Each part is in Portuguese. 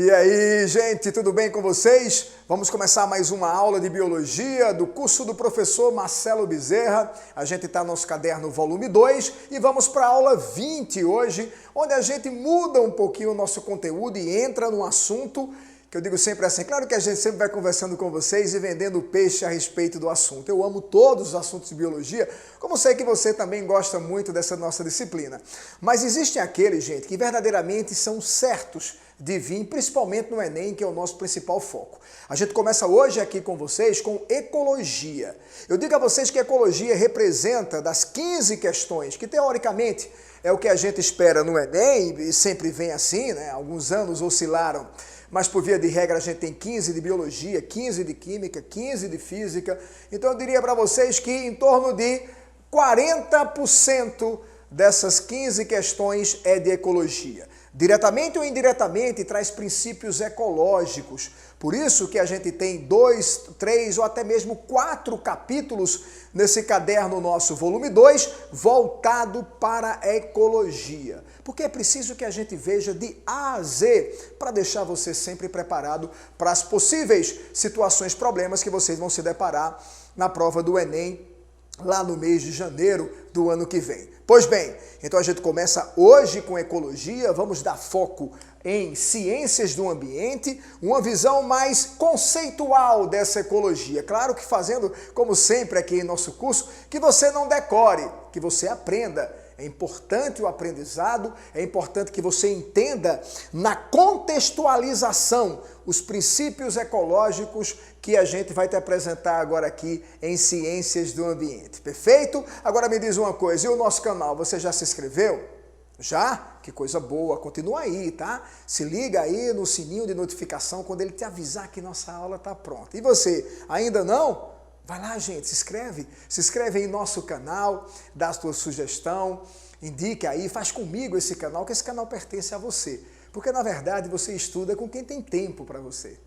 E aí, gente, tudo bem com vocês? Vamos começar mais uma aula de Biologia do curso do professor Marcelo Bezerra. A gente está no nosso caderno volume 2 e vamos para a aula 20 hoje, onde a gente muda um pouquinho o nosso conteúdo e entra num assunto que eu digo sempre assim, claro que a gente sempre vai conversando com vocês e vendendo peixe a respeito do assunto. Eu amo todos os assuntos de biologia, como sei que você também gosta muito dessa nossa disciplina. Mas existem aqueles, gente, que verdadeiramente são certos de vir, principalmente no Enem, que é o nosso principal foco. A gente começa hoje aqui com vocês com ecologia. Eu digo a vocês que ecologia representa das 15 questões, que teoricamente é o que a gente espera no Enem, e sempre vem assim, né? Alguns anos oscilaram, mas por via de regra a gente tem 15 de biologia, 15 de química, 15 de física. Então eu diria para vocês que em torno de 40% dessas 15 questões é de ecologia. Diretamente ou indiretamente traz princípios ecológicos. Por isso que a gente tem 2, 3 ou até mesmo 4 capítulos nesse caderno nosso, volume 2, voltado para a ecologia. Porque é preciso que a gente veja de A a Z para deixar você sempre preparado para as possíveis situações, problemas que vocês vão se deparar na prova do Enem lá no mês de janeiro do ano que vem. Pois bem, então a gente começa hoje com ecologia, vamos dar foco em ciências do ambiente, uma visão mais conceitual dessa ecologia. Claro que fazendo, como sempre aqui em nosso curso, que você não decore, que você aprenda. É importante o aprendizado, é importante que você entenda na contextualização os princípios ecológicos que a gente vai te apresentar agora aqui em Ciências do Ambiente. Perfeito? Agora me diz uma coisa, e o nosso canal, você já se inscreveu? Já? Que coisa boa, continua aí, tá? Se liga aí no sininho de notificação quando ele te avisar que nossa aula está pronta. E você, ainda não? Vai lá, gente, se inscreve aí no nosso canal, dá a sua sugestão, indique aí, faz comigo esse canal, que esse canal pertence a você. Porque, na verdade, você estuda com quem tem tempo para você.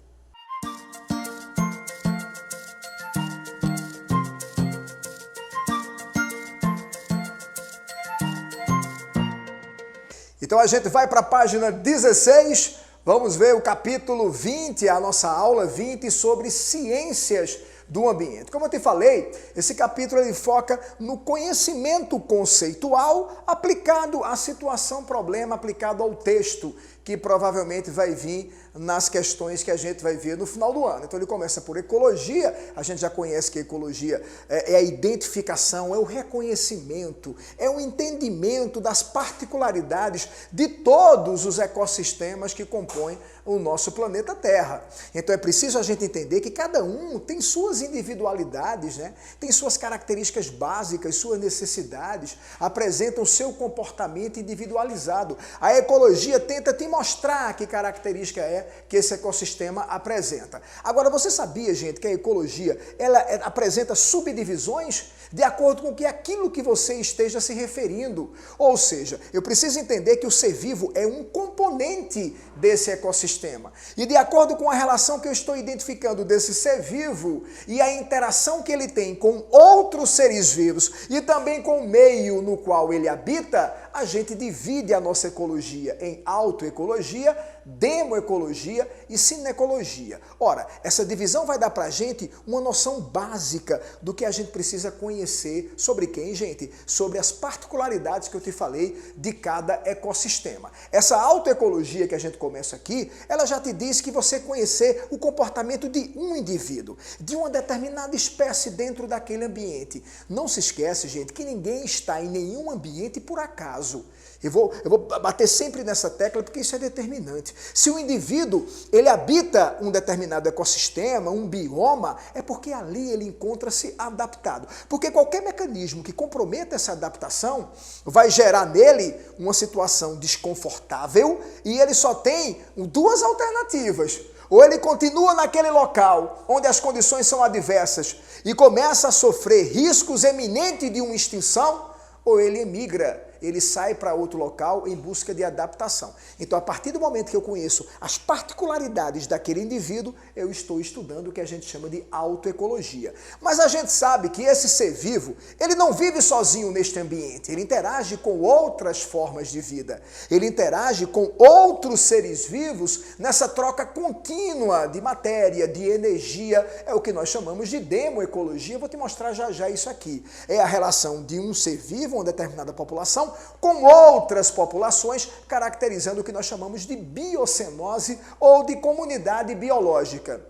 Então a gente vai para a página 16, vamos ver o capítulo 20, a nossa aula 20 sobre ciências do ambiente. Como eu te falei, esse capítulo ele foca no conhecimento conceitual aplicado à situação, problema, aplicado ao texto, que provavelmente vai vir nas questões que a gente vai ver no final do ano. Então ele começa por ecologia, a gente já conhece que a ecologia é a identificação, é o reconhecimento, é o entendimento das particularidades de todos os ecossistemas que compõem o nosso planeta Terra. Então é preciso a gente entender que cada um tem suas individualidades, né? Tem suas características básicas, suas necessidades, apresentam seu comportamento individualizado. A ecologia tenta te mostrar que característica é que esse ecossistema apresenta. Agora, você sabia, gente, que a ecologia ela apresenta subdivisões de acordo com aquilo que você esteja se referindo? Ou seja, eu preciso entender que o ser vivo é um componente desse ecossistema. E de acordo com a relação que eu estou identificando desse ser vivo e a interação que ele tem com outros seres vivos e também com o meio no qual ele habita, a gente divide a nossa ecologia em autoecologia, demoecologia e sinecologia. Ora, essa divisão vai dar para a gente uma noção básica do que a gente precisa conhecer sobre quem, gente? Sobre as particularidades que eu te falei de cada ecossistema. Essa autoecologia que a gente começa aqui, ela já te diz que você conhecer o comportamento de um indivíduo, de uma determinada espécie dentro daquele ambiente. Não se esquece, gente, que ninguém está em nenhum ambiente por acaso. Eu vou bater sempre nessa tecla porque isso é determinante. Se o indivíduo ele habita um determinado ecossistema, um bioma, é porque ali ele encontra-se adaptado. Porque qualquer mecanismo que comprometa essa adaptação vai gerar nele uma situação desconfortável e ele só tem duas alternativas. Ou ele continua naquele local onde as condições são adversas e começa a sofrer riscos eminentes de uma extinção, ou ele emigra. ele sai para outro local em busca de adaptação. Então, a partir do momento que eu conheço as particularidades daquele indivíduo, eu estou estudando o que a gente chama de autoecologia. Mas a gente sabe que esse ser vivo, ele não vive sozinho neste ambiente, ele interage com outras formas de vida, ele interage com outros seres vivos nessa troca contínua de matéria, de energia, é o que nós chamamos de demoecologia. Eu vou te mostrar já já isso aqui. É a relação de um ser vivo, uma determinada população, com outras populações, caracterizando o que nós chamamos de biocenose ou de comunidade biológica.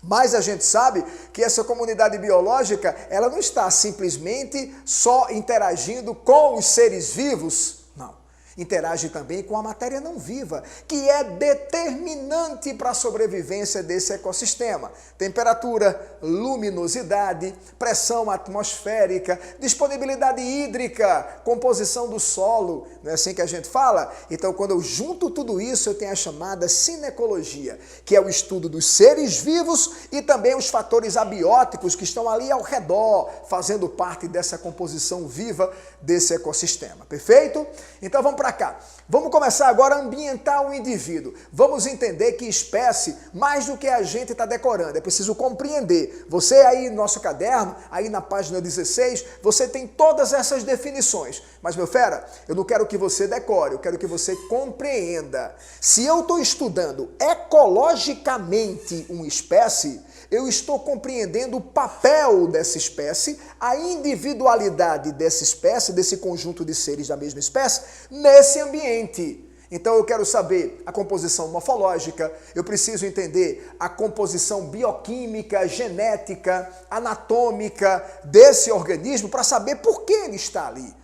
Mas a gente sabe que essa comunidade biológica, ela não está simplesmente só interagindo com os seres vivos, não. Interage também com a matéria não viva, que é determinante para a sobrevivência desse ecossistema. Temperatura, luminosidade, pressão atmosférica, disponibilidade hídrica, composição do solo, não é assim que a gente fala? Então, quando eu junto tudo isso, eu tenho a chamada sinecologia, que é o estudo dos seres vivos e também os fatores abióticos que estão ali ao redor, fazendo parte dessa composição viva desse ecossistema. Perfeito? Então, vamos para cá. Vamos começar agora a ambientar o indivíduo. Vamos entender que espécie, mais do que a gente está decorando, é preciso compreender. Você aí no nosso caderno, aí na página 16, você tem todas essas definições. Mas, meu fera, eu não quero que você decore, eu quero que você compreenda. Se eu estou estudando ecologicamente uma espécie, eu estou compreendendo o papel dessa espécie, a individualidade dessa espécie, desse conjunto de seres da mesma espécie, nesse ambiente. Então eu quero saber a composição morfológica, eu preciso entender a composição bioquímica, genética, anatômica desse organismo para saber por que ele está ali.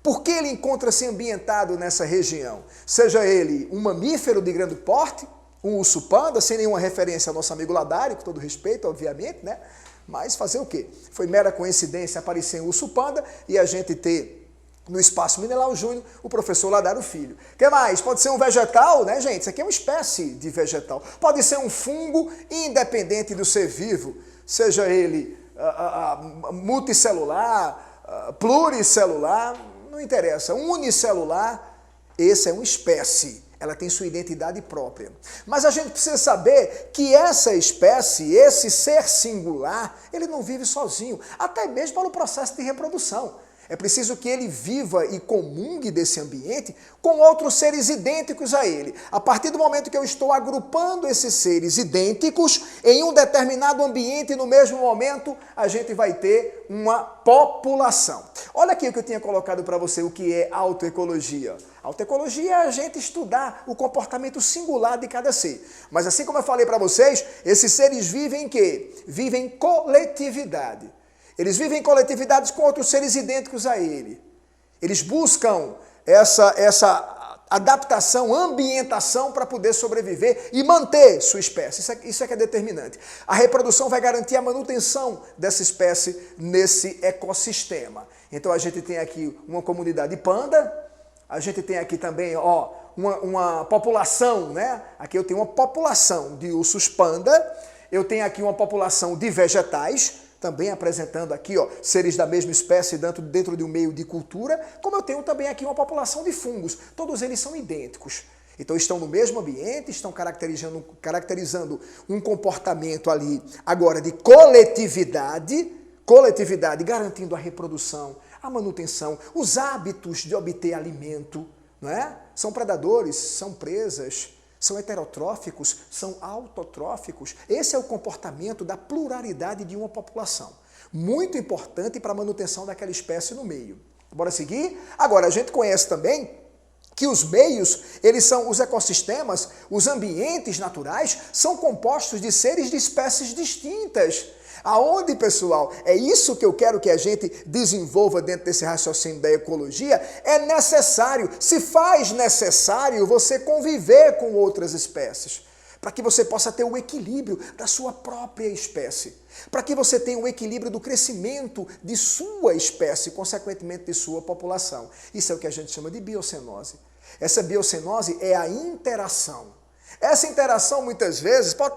Por que ele encontra-se ambientado nessa região? Seja ele um mamífero de grande porte, um urso panda, sem nenhuma referência ao nosso amigo Ladário, com todo respeito, obviamente, né? Mas fazer o quê? Foi mera coincidência aparecer um urso panda e a gente ter no Espaço Mineral Júnior o professor Ladário Filho. O que mais? Pode ser um vegetal, né, gente? Isso aqui é uma espécie de vegetal. Pode ser um fungo, independente do ser vivo, seja ele multicelular, pluricelular, não interessa, unicelular, esse é uma espécie. Ela tem sua identidade própria. Mas a gente precisa saber que essa espécie, esse ser singular, ele não vive sozinho, até mesmo para o processo de reprodução. É preciso que ele viva e comungue desse ambiente com outros seres idênticos a ele. A partir do momento que eu estou agrupando esses seres idênticos em um determinado ambiente, no mesmo momento, a gente vai ter uma população. Olha aqui o que eu tinha colocado para você, o que é autoecologia. Autoecologia é a gente estudar o comportamento singular de cada ser. Mas assim como eu falei para vocês, esses seres vivem em quê? Vivem em coletividade. Eles vivem em coletividades com outros seres idênticos a ele. Eles buscam essa adaptação, ambientação para poder sobreviver e manter sua espécie. Isso é que é determinante. A reprodução vai garantir a manutenção dessa espécie nesse ecossistema. Então a gente tem aqui uma comunidade panda, a gente tem aqui também uma população, né? Aqui eu tenho uma população de ursos panda, eu tenho aqui uma população de vegetais, também apresentando aqui seres da mesma espécie dentro de um meio de cultura, como eu tenho também aqui uma população de fungos. Todos eles são idênticos. Então estão no mesmo ambiente, estão caracterizando um comportamento ali agora de coletividade, garantindo a reprodução, a manutenção, os hábitos de obter alimento, não é? São predadores, são presas, são heterotróficos, são autotróficos. Esse é o comportamento da pluralidade de uma população. Muito importante para a manutenção daquela espécie no meio. Bora seguir? Agora, a gente conhece também que os meios, eles são os ecossistemas, os ambientes naturais, são compostos de seres de espécies distintas. Aonde, pessoal, é isso que eu quero que a gente desenvolva dentro desse raciocínio da ecologia, é necessário, se faz necessário você conviver com outras espécies, para que você possa ter o equilíbrio da sua própria espécie, para que você tenha o equilíbrio do crescimento de sua espécie, consequentemente de sua população. Isso é o que a gente chama de biocenose. Essa biocenose é a interação. Essa interação, muitas vezes, pode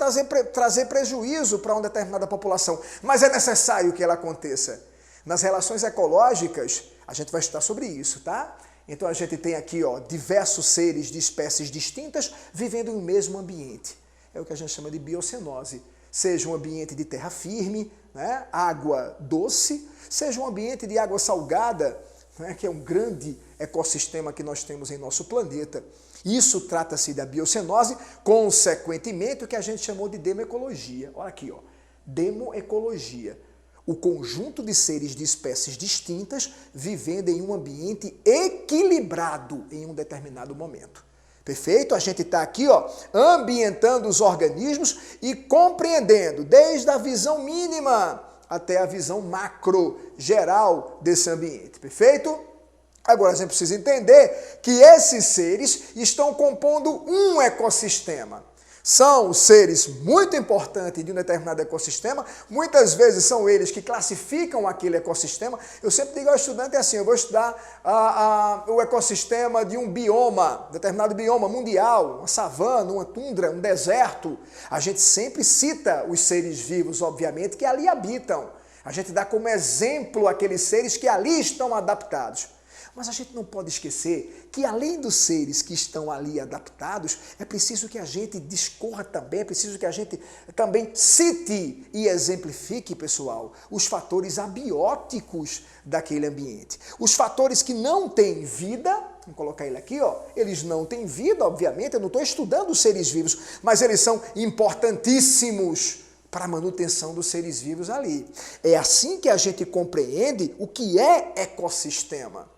trazer prejuízo para uma determinada população, mas é necessário que ela aconteça. Nas relações ecológicas, a gente vai estudar sobre isso, tá? Então a gente tem aqui, ó, diversos seres de espécies distintas vivendo em um mesmo ambiente. É o que a gente chama de biocenose. Seja um ambiente de terra firme, né, água doce, seja um ambiente de água salgada, né, que é um grande ecossistema que nós temos em nosso planeta. Isso trata-se da biocenose, consequentemente o que a gente chamou de demoecologia. Olha aqui, ó, demoecologia. O conjunto de seres de espécies distintas vivendo em um ambiente equilibrado em um determinado momento. Perfeito? A gente está aqui, ó, ambientando os organismos e compreendendo desde a visão mínima até a visão macro, geral desse ambiente. Perfeito? Agora a gente precisa entender que esses seres estão compondo um ecossistema. São seres muito importantes de um determinado ecossistema, muitas vezes são eles que classificam aquele ecossistema. Eu sempre digo ao estudante assim, eu vou estudar o ecossistema de um bioma, determinado bioma mundial, uma savana, uma tundra, um deserto. A gente sempre cita os seres vivos, obviamente, que ali habitam. A gente dá como exemplo aqueles seres que ali estão adaptados. Mas a gente não pode esquecer que, além dos seres que estão ali adaptados, é preciso que a gente discorra também, é preciso que a gente também cite e exemplifique, pessoal, os fatores abióticos daquele ambiente. Os fatores que não têm vida, vamos colocar ele aqui, ó, eles não têm vida, obviamente, eu não estou estudando os seres vivos, mas eles são importantíssimos para a manutenção dos seres vivos ali. É assim que a gente compreende o que é ecossistema.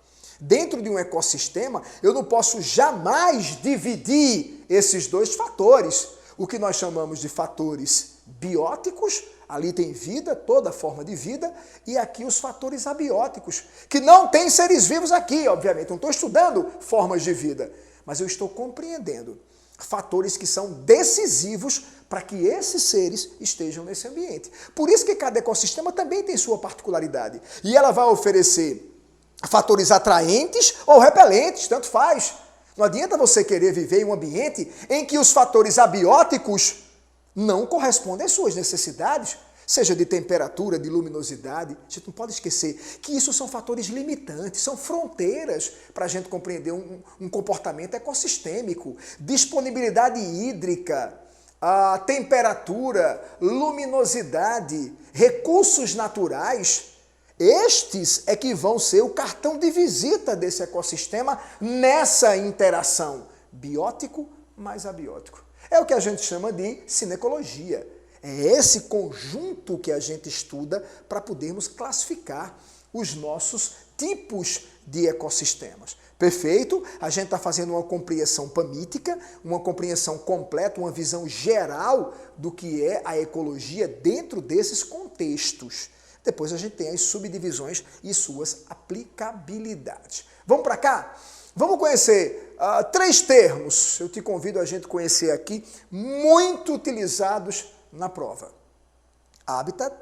Dentro de um ecossistema, eu não posso jamais dividir esses dois fatores. O que nós chamamos de fatores bióticos, ali tem vida, toda forma de vida, e aqui os fatores abióticos, que não tem seres vivos aqui, obviamente. Não estou estudando formas de vida, mas eu estou compreendendo fatores que são decisivos para que esses seres estejam nesse ambiente. Por isso que cada ecossistema também tem sua particularidade. E ela vai oferecer fatores atraentes ou repelentes, tanto faz. Não adianta você querer viver em um ambiente em que os fatores abióticos não correspondem às suas necessidades, seja de temperatura, de luminosidade. A gente não pode esquecer que isso são fatores limitantes, são fronteiras para a gente compreender um comportamento ecossistêmico. Disponibilidade hídrica, a temperatura, luminosidade, recursos naturais. Estes é que vão ser o cartão de visita desse ecossistema nessa interação biótico mais abiótico. É o que a gente chama de sinecologia. É esse conjunto que a gente estuda para podermos classificar os nossos tipos de ecossistemas. Perfeito? A gente está fazendo uma compreensão pamítica, uma compreensão completa, uma visão geral do que é a ecologia dentro desses contextos. Depois a gente tem as subdivisões e suas aplicabilidades. Vamos para cá? Vamos conhecer 3 termos, eu te convido a gente conhecer aqui, muito utilizados na prova. Habitat,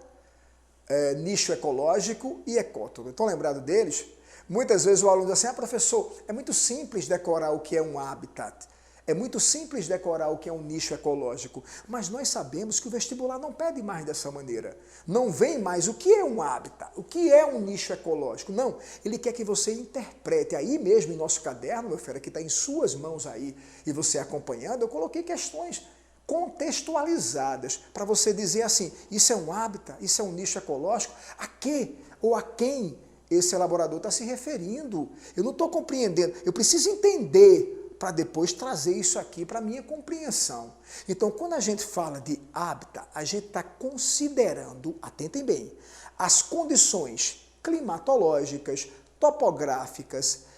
nicho ecológico e ecótono. Estão lembrados deles? Muitas vezes o aluno diz assim, professor, é muito simples decorar o que é um habitat. É muito simples decorar o que é um nicho ecológico, mas nós sabemos que o vestibular não pede mais dessa maneira. Não vem mais o que é um habitat, o que é um nicho ecológico. Não, ele quer que você interprete. Aí mesmo em nosso caderno, meu filho, que está em suas mãos aí, e você acompanhando, eu coloquei questões contextualizadas para você dizer assim, isso é um habitat, isso é um nicho ecológico, a que ou a quem esse elaborador está se referindo? Eu não estou compreendendo, eu preciso entender para depois trazer isso aqui para a minha compreensão. Então, quando a gente fala de habitat, a gente está considerando, atentem bem, as condições climatológicas, topográficas,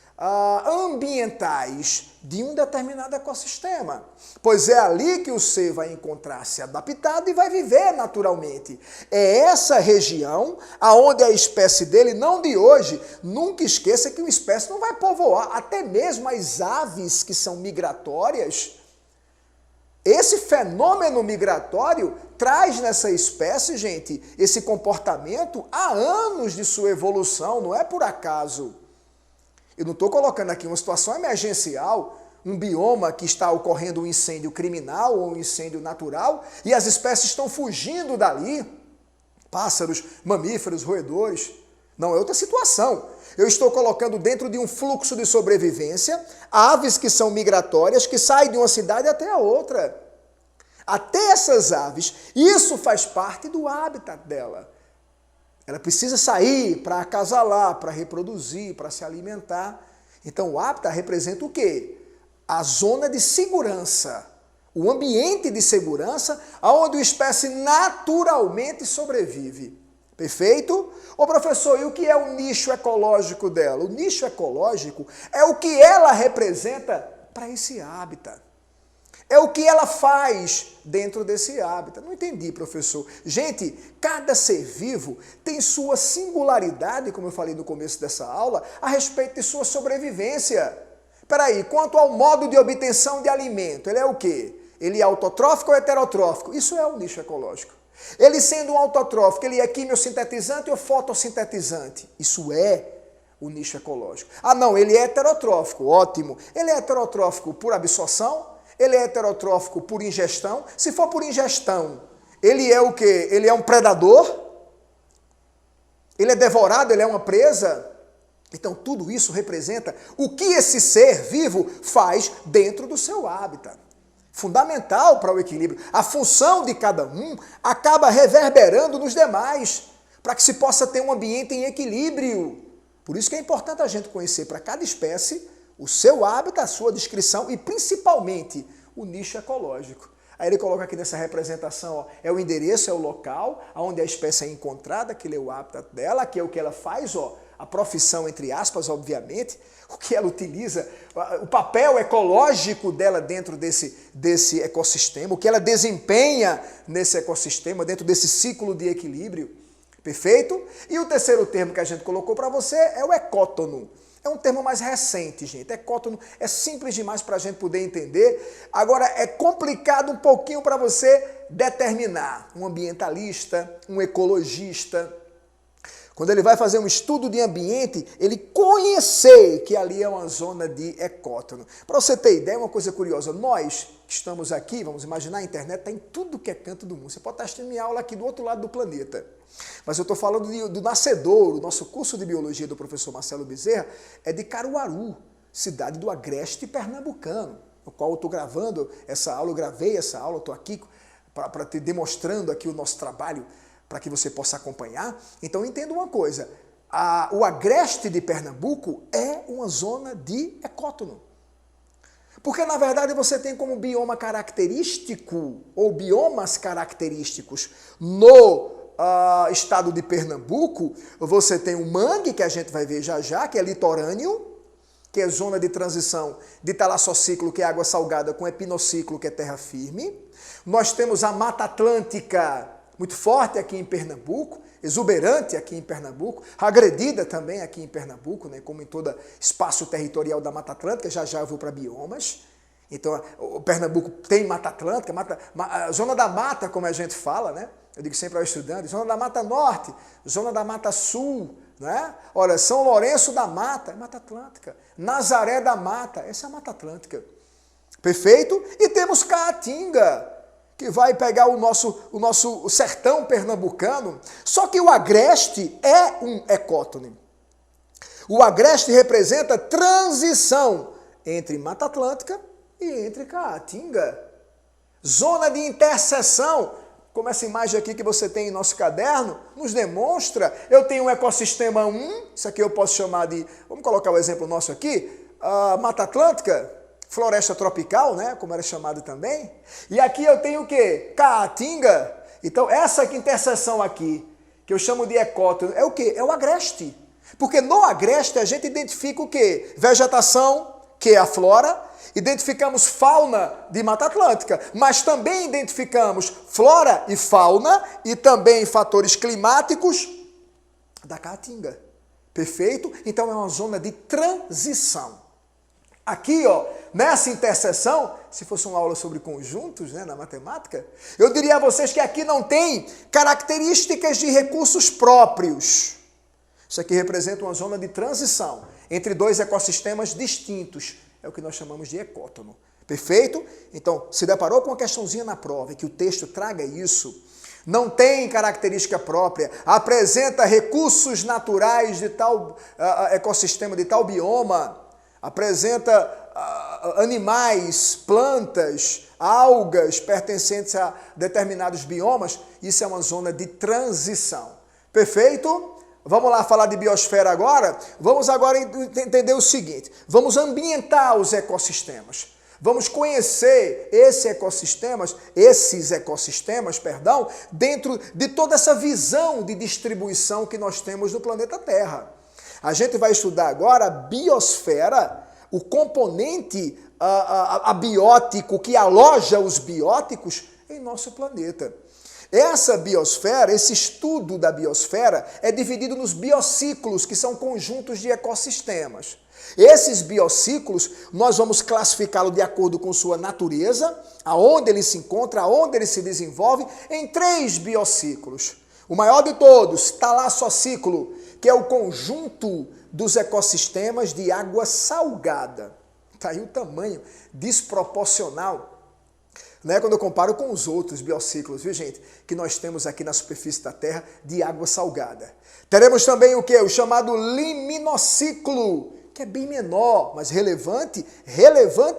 ambientais de um determinado ecossistema. Pois é ali que o ser vai encontrar-se adaptado e vai viver naturalmente. É essa região aonde a espécie dele, não de hoje, nunca esqueça que uma espécie não vai povoar, até mesmo as aves que são migratórias. Esse fenômeno migratório traz nessa espécie, gente, esse comportamento há anos de sua evolução, não é por acaso. Eu não estou colocando aqui uma situação emergencial, um bioma que está ocorrendo um incêndio criminal ou um incêndio natural e as espécies estão fugindo dali, pássaros, mamíferos, roedores. Não é outra situação. Eu estou colocando dentro de um fluxo de sobrevivência aves que são migratórias, que saem de uma cidade até a outra. Até essas aves, isso faz parte do habitat dela. Ela precisa sair para acasalar, para reproduzir, para se alimentar. Então o habitat representa o quê? A zona de segurança, o ambiente de segurança onde a espécie naturalmente sobrevive. Perfeito? Ô professor, e o que é o nicho ecológico dela? O nicho ecológico é o que ela representa para esse habitat. É o que ela faz dentro desse habitat. Não entendi, professor. Gente, cada ser vivo tem sua singularidade, como eu falei no começo dessa aula, a respeito de sua sobrevivência. Peraí, quanto ao modo de obtenção de alimento, ele é o quê? Ele é autotrófico ou heterotrófico? Isso é o nicho ecológico. Ele sendo um autotrófico, ele é quimiosintetizante ou fotossintetizante? Isso é o nicho ecológico. Ah, não, ele é heterotrófico, ótimo. Ele é heterotrófico por absorção? Ele é heterotrófico por ingestão? Se for por ingestão, ele é o quê? Ele é um predador? Ele é devorado? Ele é uma presa? Então, tudo isso representa o que esse ser vivo faz dentro do seu habitat. Fundamental para o equilíbrio. A função de cada um acaba reverberando nos demais, para que se possa ter um ambiente em equilíbrio. Por isso que é importante a gente conhecer para cada espécie o seu habitat, a sua descrição e principalmente o nicho ecológico. Aí ele coloca aqui nessa representação, ó, é o endereço, é o local onde a espécie é encontrada, aquele é o habitat dela, que é o que ela faz, ó, a profissão, entre aspas, obviamente, o que ela utiliza, o papel ecológico dela dentro desse ecossistema, o que ela desempenha nesse ecossistema, dentro desse ciclo de equilíbrio. Perfeito? E o terceiro termo que a gente colocou para você é o ecótono. É um termo mais recente, gente. Ecótono é simples demais para a gente poder entender. Agora, é complicado um pouquinho para você determinar. Um ambientalista, um ecologista, quando ele vai fazer um estudo de ambiente, ele conhecer que ali é uma zona de ecótono. Para você ter ideia, uma coisa curiosa, nós que estamos aqui, vamos imaginar, a internet está em tudo que é canto do mundo. Você pode estar assistindo minha aula aqui do outro lado do planeta. Mas eu estou falando do Nascedouro, nosso curso de biologia do professor Marcelo Bezerra é de Caruaru, cidade do agreste pernambucano, no qual eu estou gravando essa aula, eu gravei essa aula, estou aqui para te demonstrando aqui o nosso trabalho, para que você possa acompanhar. Então entenda uma coisa, o agreste de Pernambuco é uma zona de ecótono. Porque na verdade você tem como bioma característico, ou biomas característicos, no estado de Pernambuco, você tem o mangue, que a gente vai ver já já, que é litorâneo, que é zona de transição de talassociclo, que é água salgada, com epinociclo, que é terra firme. Nós temos a Mata Atlântica, muito forte aqui em Pernambuco, exuberante aqui em Pernambuco, agredida também aqui em Pernambuco, né, como em todo espaço territorial da Mata Atlântica, já já eu vou para biomas. Então, o Pernambuco tem Mata Atlântica, zona da mata, como a gente fala, né? Eu digo sempre ao estudante, zona da Mata Norte, zona da Mata Sul, né? Olha, São Lourenço da Mata, é Mata Atlântica. Nazaré da Mata, essa é a Mata Atlântica. Perfeito? E temos Caatinga, que vai pegar o nosso sertão pernambucano, só que o agreste é um ecótono. O agreste representa transição entre Mata Atlântica e entre Caatinga. Zona de interseção, como essa imagem aqui que você tem em nosso caderno, nos demonstra, eu tenho um ecossistema 1, isso aqui eu posso chamar de, vamos colocar o exemplo nosso aqui, Mata Atlântica, floresta tropical, né, como era chamado também. E aqui eu tenho o quê? Caatinga. Então essa interseção aqui, que eu chamo de ecótono, é o quê? É o agreste. Porque no agreste a gente identifica o quê? Vegetação, que é a flora, identificamos fauna de Mata Atlântica, mas também identificamos flora e fauna e também fatores climáticos da Caatinga. Perfeito? Então é uma zona de transição. Aqui, ó, nessa interseção, se fosse uma aula sobre conjuntos, né, na matemática, eu diria a vocês que aqui não tem características de recursos próprios. Isso aqui representa uma zona de transição entre dois ecossistemas distintos. É o que nós chamamos de ecótono. Perfeito? Então, se deparou com uma questãozinha na prova e que o texto traga isso, não tem característica própria, apresenta recursos naturais de tal ecossistema, de tal bioma, apresenta animais, plantas, algas pertencentes a determinados biomas. Isso é uma zona de transição. Perfeito? Vamos lá falar de biosfera agora? Vamos agora entender o seguinte, vamos ambientar os ecossistemas. Vamos conhecer esses ecossistemas, dentro de toda essa visão de distribuição que nós temos no planeta Terra. A gente vai estudar agora a biosfera, o componente abiótico que aloja os bióticos em nosso planeta. Essa biosfera, esse estudo da biosfera é dividido nos biociclos, que são conjuntos de ecossistemas. Esses biociclos, nós vamos classificá-lo de acordo com sua natureza, aonde ele se encontra, aonde ele se desenvolve, em 3 biociclos. O maior de todos, talassociclo, que é o conjunto dos ecossistemas de água salgada. Está aí o tamanho desproporcional, né, quando eu comparo com os outros biociclos, viu, gente, que nós temos aqui na superfície da Terra de água salgada. Teremos também o quê? O chamado liminociclo, que é bem menor, mas relevante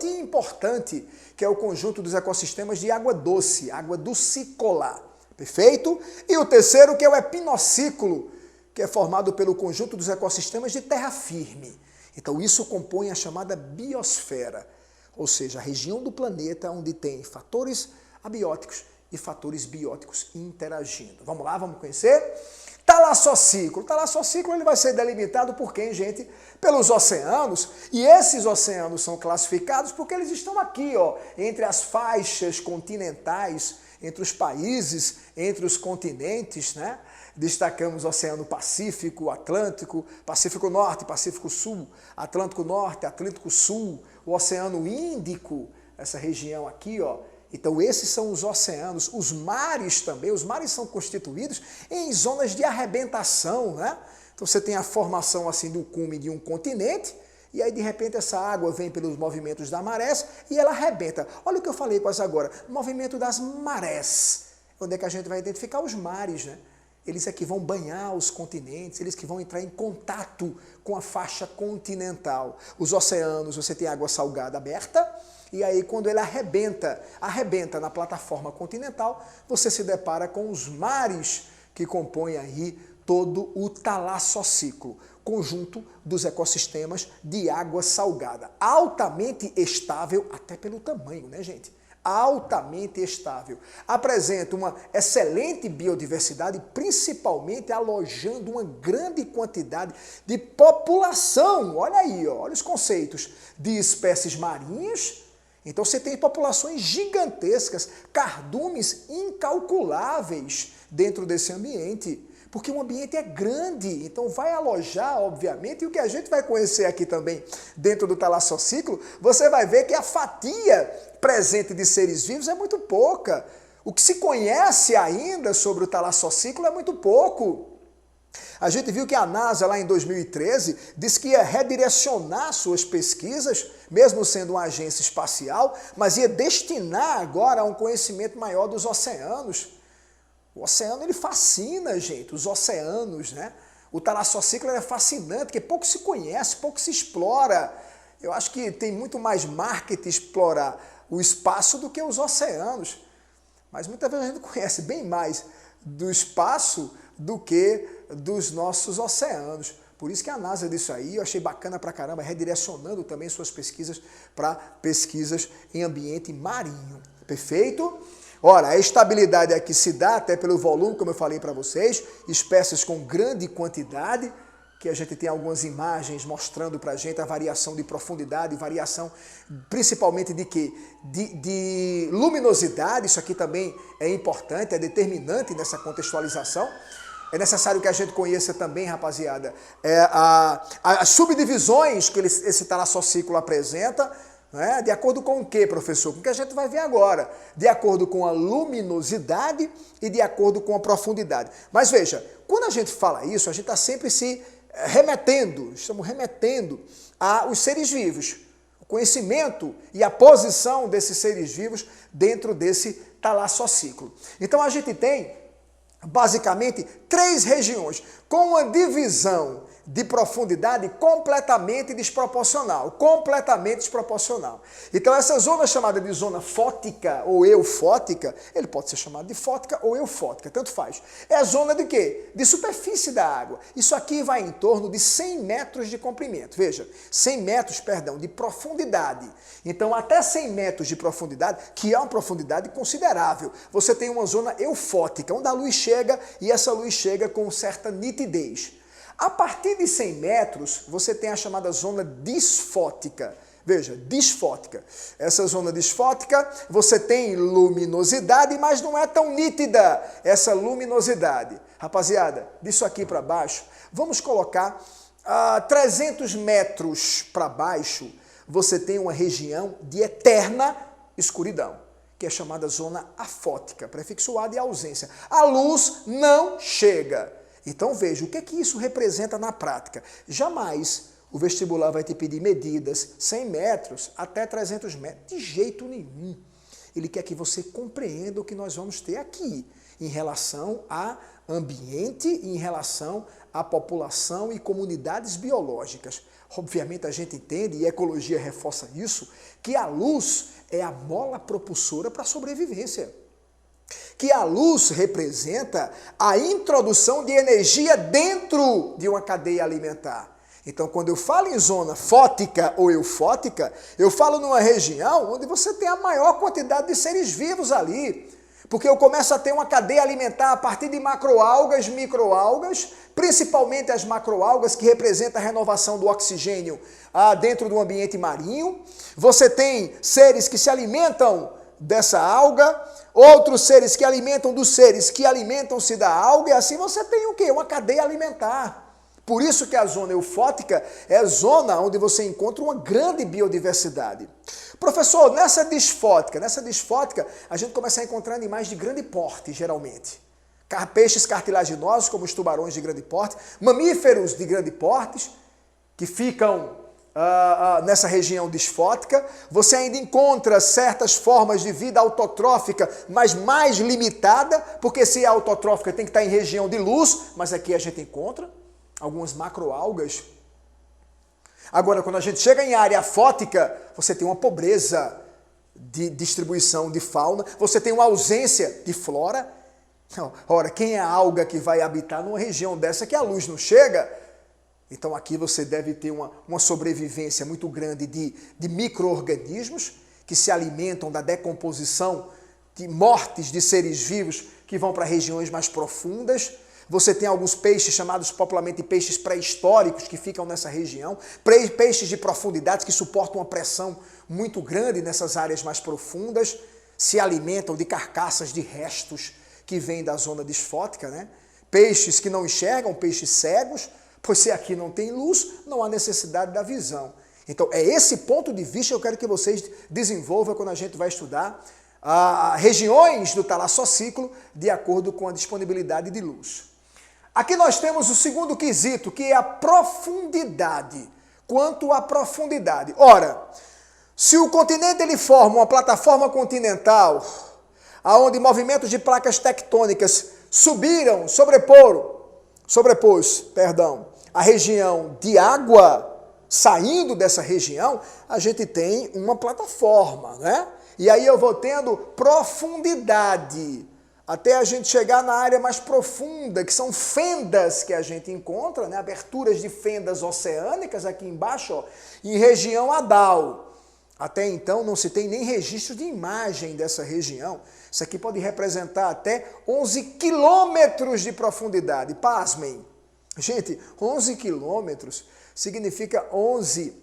e importante, que é o conjunto dos ecossistemas de água doce, água dulcicolar. Perfeito? E o terceiro, que é o epinociclo, que é formado pelo conjunto dos ecossistemas de terra firme. Então isso compõe a chamada biosfera, ou seja, a região do planeta onde tem fatores abióticos e fatores bióticos interagindo. Vamos lá, vamos conhecer? Talassociclo. O talassociclo ele vai ser delimitado por quem, gente? Pelos oceanos. E esses oceanos são classificados porque eles estão aqui, ó, entre as faixas continentais, entre os países, entre os continentes, né? Destacamos o Oceano Pacífico, Atlântico, Pacífico Norte, Pacífico Sul, Atlântico Norte, Atlântico Sul, o Oceano Índico, essa região aqui, ó. Então esses são os oceanos, os mares também, os mares são constituídos em zonas de arrebentação, né? Então você tem a formação assim do cume de um continente, e aí de repente essa água vem pelos movimentos da marés e ela arrebenta. Olha o que eu falei quase agora, movimento das marés, onde é que a gente vai identificar os mares, né? Eles é que vão banhar os continentes, eles que vão entrar em contato com a faixa continental. Os oceanos, você tem água salgada aberta, e aí quando ele arrebenta na plataforma continental, você se depara com os mares que compõem aí todo o talassociclo, conjunto dos ecossistemas de água salgada. Altamente estável, até pelo tamanho, né, gente? Altamente estável. Apresenta uma excelente biodiversidade, principalmente alojando uma grande quantidade de população. Olha aí, ó, olha os conceitos de espécies marinhas. Então você tem populações gigantescas, cardumes incalculáveis dentro desse ambiente. Porque o ambiente é grande, então vai alojar, obviamente, e o que a gente vai conhecer aqui também dentro do talassociclo, você vai ver que a fatia presente de seres vivos é muito pouca. O que se conhece ainda sobre o talassociclo é muito pouco. A gente viu que a NASA, lá em 2013, disse que ia redirecionar suas pesquisas, mesmo sendo uma agência espacial, mas ia destinar agora a um conhecimento maior dos oceanos. O oceano, ele fascina, gente, os oceanos, né? O talassociclo é fascinante, porque pouco se conhece, pouco se explora. Eu acho que tem muito mais marketing explorar o espaço do que os oceanos. Mas muitas vezes a gente conhece bem mais do espaço do que dos nossos oceanos. Por isso que a NASA disse aí, eu achei bacana pra caramba, redirecionando também suas pesquisas para pesquisas em ambiente marinho. Perfeito? Ora, a estabilidade aqui se dá até pelo volume, como eu falei para vocês, espécies com grande quantidade, que a gente tem algumas imagens mostrando para a gente a variação de profundidade, variação principalmente de quê? De luminosidade, isso aqui também é importante, é determinante nessa contextualização. É necessário que a gente conheça também, rapaziada, as subdivisões que esse talassociclo apresenta, né? De acordo com o que, professor? Com o que a gente vai ver agora. De acordo com a luminosidade e de acordo com a profundidade. Mas veja, quando a gente fala isso, a gente está sempre se estamos remetendo aos seres vivos. O conhecimento e a posição desses seres vivos dentro desse talassociclo. Então a gente tem basicamente 3 regiões, com uma divisão de profundidade completamente desproporcional, Então essa zona chamada de zona fótica ou eufótica, ele pode ser chamado de fótica ou eufótica, tanto faz. É a zona de quê? De superfície da água. Isso aqui vai em torno de 100 metros de comprimento, veja, 100 metros, perdão, de profundidade. Então até 100 metros de profundidade, que é uma profundidade considerável, você tem uma zona eufótica, onde a luz chega e essa luz chega com certa nitidez. A partir de 100 metros, você tem a chamada zona disfótica. Veja, disfótica. Essa zona disfótica, você tem luminosidade, mas não é tão nítida essa luminosidade. Rapaziada, disso aqui para baixo, vamos colocar 300 metros para baixo, você tem uma região de eterna escuridão, que é chamada zona afótica, prefixo A de ausência. A luz não chega. Então veja, o que é que isso representa na prática? Jamais o vestibular vai te pedir medidas 100 metros até 300 metros, de jeito nenhum. Ele quer que você compreenda o que nós vamos ter aqui, em relação a ambiente, em relação à população e comunidades biológicas. Obviamente a gente entende, e a ecologia reforça isso, que a luz é a mola propulsora para a sobrevivência. Que a luz representa a introdução de energia dentro de uma cadeia alimentar. Então, quando eu falo em zona fótica ou eufótica, eu falo numa região onde você tem a maior quantidade de seres vivos ali. Porque eu começo a ter uma cadeia alimentar a partir de macroalgas, microalgas, principalmente as macroalgas que representam a renovação do oxigênio dentro do ambiente marinho. Você tem seres que se alimentam dessa alga, outros seres que alimentam dos seres que alimentam-se da alga, e assim você tem o quê? Uma cadeia alimentar. Por isso que a zona eufótica é a zona onde você encontra uma grande biodiversidade. Professor, nessa disfótica, a gente começa a encontrar animais de grande porte, geralmente. Peixes cartilaginosos, como os tubarões de grande porte, mamíferos de grande porte, que ficam nessa região disfótica. Você ainda encontra certas formas de vida autotrófica, mas mais limitada, porque se é autotrófica tem que estar em região de luz, mas aqui a gente encontra algumas macroalgas. Agora, quando a gente chega em área fótica, você tem uma pobreza de distribuição de fauna, você tem uma ausência de flora. Ora, quem é a alga que vai habitar numa região dessa que a luz não chega? Então aqui você deve ter uma sobrevivência muito grande de micro-organismos que se alimentam da decomposição de mortes de seres vivos que vão para regiões mais profundas. Você tem alguns peixes chamados popularmente peixes pré-históricos que ficam nessa região, peixes de profundidade que suportam uma pressão muito grande nessas áreas mais profundas, se alimentam de carcaças de restos que vêm da zona disfótica, né? Peixes que não enxergam, peixes cegos, pois se aqui não tem luz, não há necessidade da visão. Então é esse ponto de vista que eu quero que vocês desenvolvam quando a gente vai estudar regiões do talassociclo de acordo com a disponibilidade de luz. Aqui nós temos o segundo quesito, que é a profundidade. Quanto à profundidade. Ora, se o continente ele forma uma plataforma continental, onde movimentos de placas tectônicas sobrepôs, a região de água, saindo dessa região, a gente tem uma plataforma, né? E aí eu vou tendo profundidade, até a gente chegar na área mais profunda, que são fendas que a gente encontra, né? Aberturas de fendas oceânicas aqui embaixo, ó, em região hadal. Até então não se tem nem registro de imagem dessa região. Isso aqui pode representar até 11 quilômetros de profundidade. Pasmem. Gente, 11 quilômetros significa 11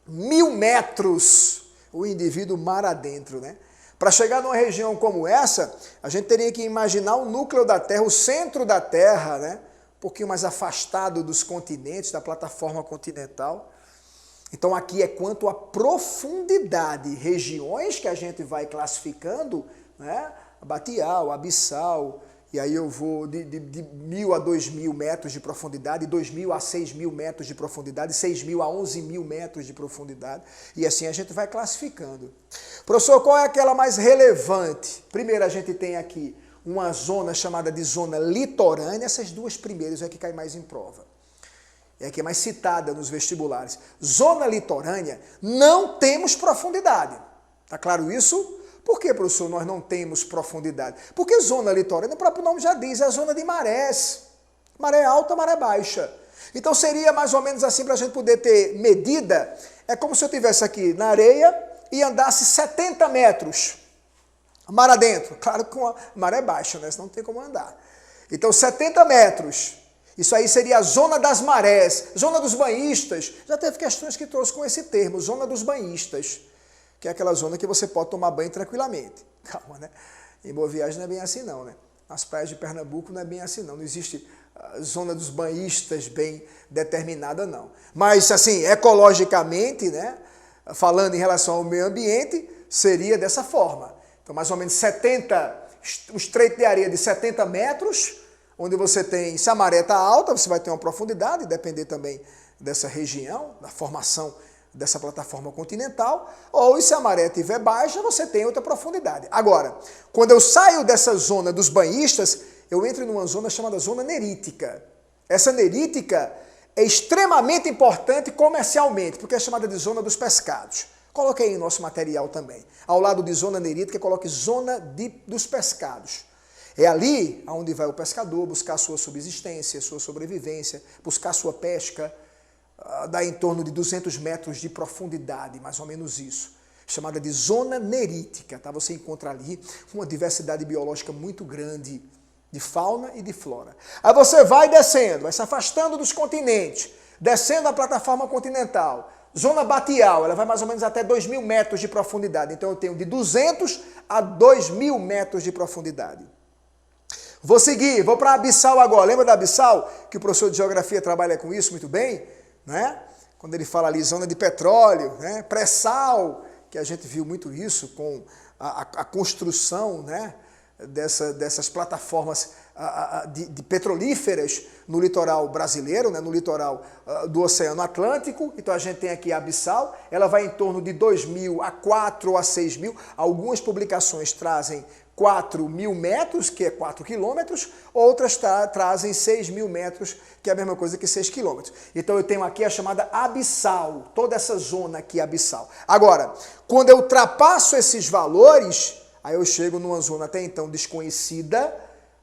mil metros o indivíduo mar adentro, né? Para chegar numa região como essa, a gente teria que imaginar o núcleo da Terra, o centro da Terra, né? Um pouquinho mais afastado dos continentes, da plataforma continental. Então aqui é quanto à profundidade, regiões que a gente vai classificando, né? Abatial, abissal, e aí eu vou de 1.000 a 2.000 metros de profundidade, 2.000 a 6.000 metros de profundidade, 6.000 a 11.000 metros de profundidade, e assim a gente vai classificando. Professor, qual é aquela mais relevante? Primeiro a gente tem aqui uma zona chamada de zona litorânea. Essas duas primeiras é que cai mais em prova. É a que é mais citada nos vestibulares. Zona litorânea, não temos profundidade. Tá claro isso? Por que, professor, nós não temos profundidade? Porque zona litorânea, o próprio nome já diz, é a zona de marés. Maré alta, maré baixa. Então seria mais ou menos assim para a gente poder ter medida. É como se eu estivesse aqui na areia e andasse 70 metros. Mar adentro. Claro que com a maré baixa, né? Senão não tem como andar. Então 70 metros. Isso aí seria a zona das marés. Zona dos banhistas. Já teve questões que trouxe com esse termo, zona dos banhistas. Que é aquela zona que você pode tomar banho tranquilamente. Calma, né? Em Boa Viagem não é bem assim não, né? Nas praias de Pernambuco não é bem assim não. Não existe zona dos banhistas bem determinada não. Mas assim, ecologicamente, né? Falando em relação ao meio ambiente, seria dessa forma. Então mais ou menos 70, um estreito de areia de 70 metros, onde você tem, se a maré está alta, você vai ter uma profundidade, depender também dessa região, da formação dessa plataforma continental, ou se a maré estiver baixa, você tem outra profundidade. Agora, quando eu saio dessa zona dos banhistas, eu entro numa zona chamada zona nerítica. Essa nerítica é extremamente importante comercialmente, porque é chamada de zona dos pescados. Coloquei aí em nosso material também. Ao lado de zona nerítica, coloque zona dos pescados. É ali onde vai o pescador buscar sua subsistência, sua sobrevivência, buscar sua pesca. Dá em torno de 200 metros de profundidade, mais ou menos isso. Chamada de zona nerítica, tá? Você encontra ali uma diversidade biológica muito grande de fauna e de flora. Aí você vai descendo, vai se afastando dos continentes, descendo a plataforma continental. Zona batial, ela vai mais ou menos até 2.000 metros de profundidade. Então eu tenho de 200 a 2.000 metros de profundidade. Vou seguir, vou para a abissal agora. Lembra da abissal? Que o professor de geografia trabalha com isso muito bem? Né? Quando ele fala ali zona de petróleo, né? Pré-sal, que a gente viu muito isso com a construção, né? dessas plataformas de petrolíferas no litoral brasileiro, né? No litoral do Oceano Atlântico. Então a gente tem aqui a abissal, ela vai em torno de 2.000 a 4 ou a 6.000. Algumas publicações trazem 4.000 metros, que é 4 quilômetros, outras trazem 6.000 metros, que é a mesma coisa que 6 quilômetros. Então eu tenho aqui a chamada abissal, toda essa zona aqui abissal. Agora, quando eu ultrapasso esses valores, aí eu chego numa zona até então desconhecida,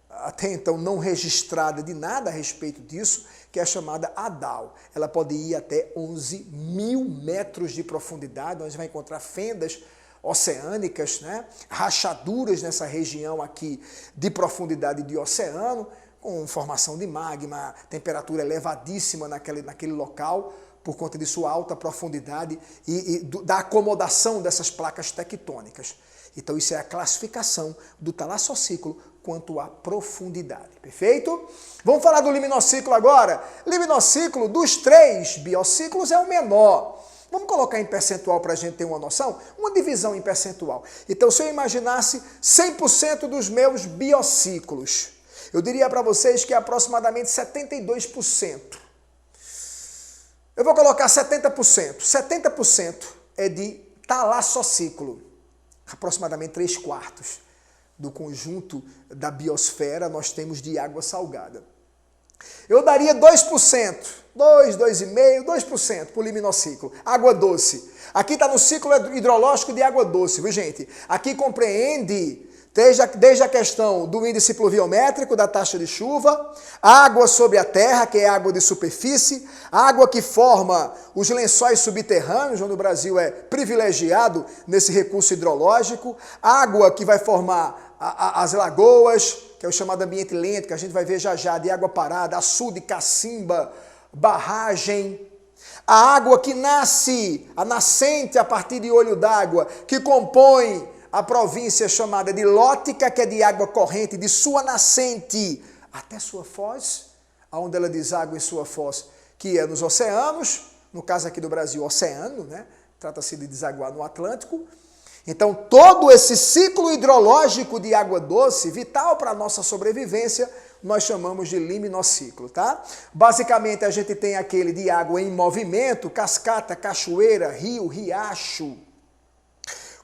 até então não registrada de nada a respeito disso, que é a chamada Adal. Ela pode ir até 11.000 metros de profundidade, onde vai encontrar fendas oceânicas, né? Rachaduras nessa região aqui de profundidade de oceano, com formação de magma, temperatura elevadíssima naquele local, por conta de sua alta profundidade e da acomodação dessas placas tectônicas. Então isso é a classificação do talassociclo quanto à profundidade, perfeito? Vamos falar do liminociclo agora? Liminociclo dos 3 biociclos é o menor. Vamos colocar em percentual para a gente ter uma noção? Uma divisão em percentual. Então, se eu imaginasse 100% dos meus biociclos, eu diria para vocês que é aproximadamente 72%. Eu vou colocar 70%. 70% é de talassociclo. Aproximadamente 3/4 do conjunto da biosfera nós temos de água salgada. Eu daria 2%, 2,5%, 2% por liminociclo. Água doce. Aqui está no ciclo hidrológico de água doce, viu gente? Aqui compreende desde a questão do índice pluviométrico, da taxa de chuva, água sobre a terra, que é água de superfície, água que forma os lençóis subterrâneos, onde o Brasil é privilegiado nesse recurso hidrológico, água que vai formar as lagoas, que é o chamado ambiente lento, que a gente vai ver já já, de água parada, açude, cacimba, barragem, a água que nasce, a nascente a partir de olho d'água, que compõe a província chamada de Lótica, que é de água corrente, de sua nascente até sua foz, aonde ela deságua em sua foz, que é nos oceanos, no caso aqui do Brasil, oceano, né? Trata-se de desaguar no Atlântico. Então, todo esse ciclo hidrológico de água doce, vital para a nossa sobrevivência, nós chamamos de liminociclo, tá? Basicamente, a gente tem aquele de água em movimento, cascata, cachoeira, rio, riacho,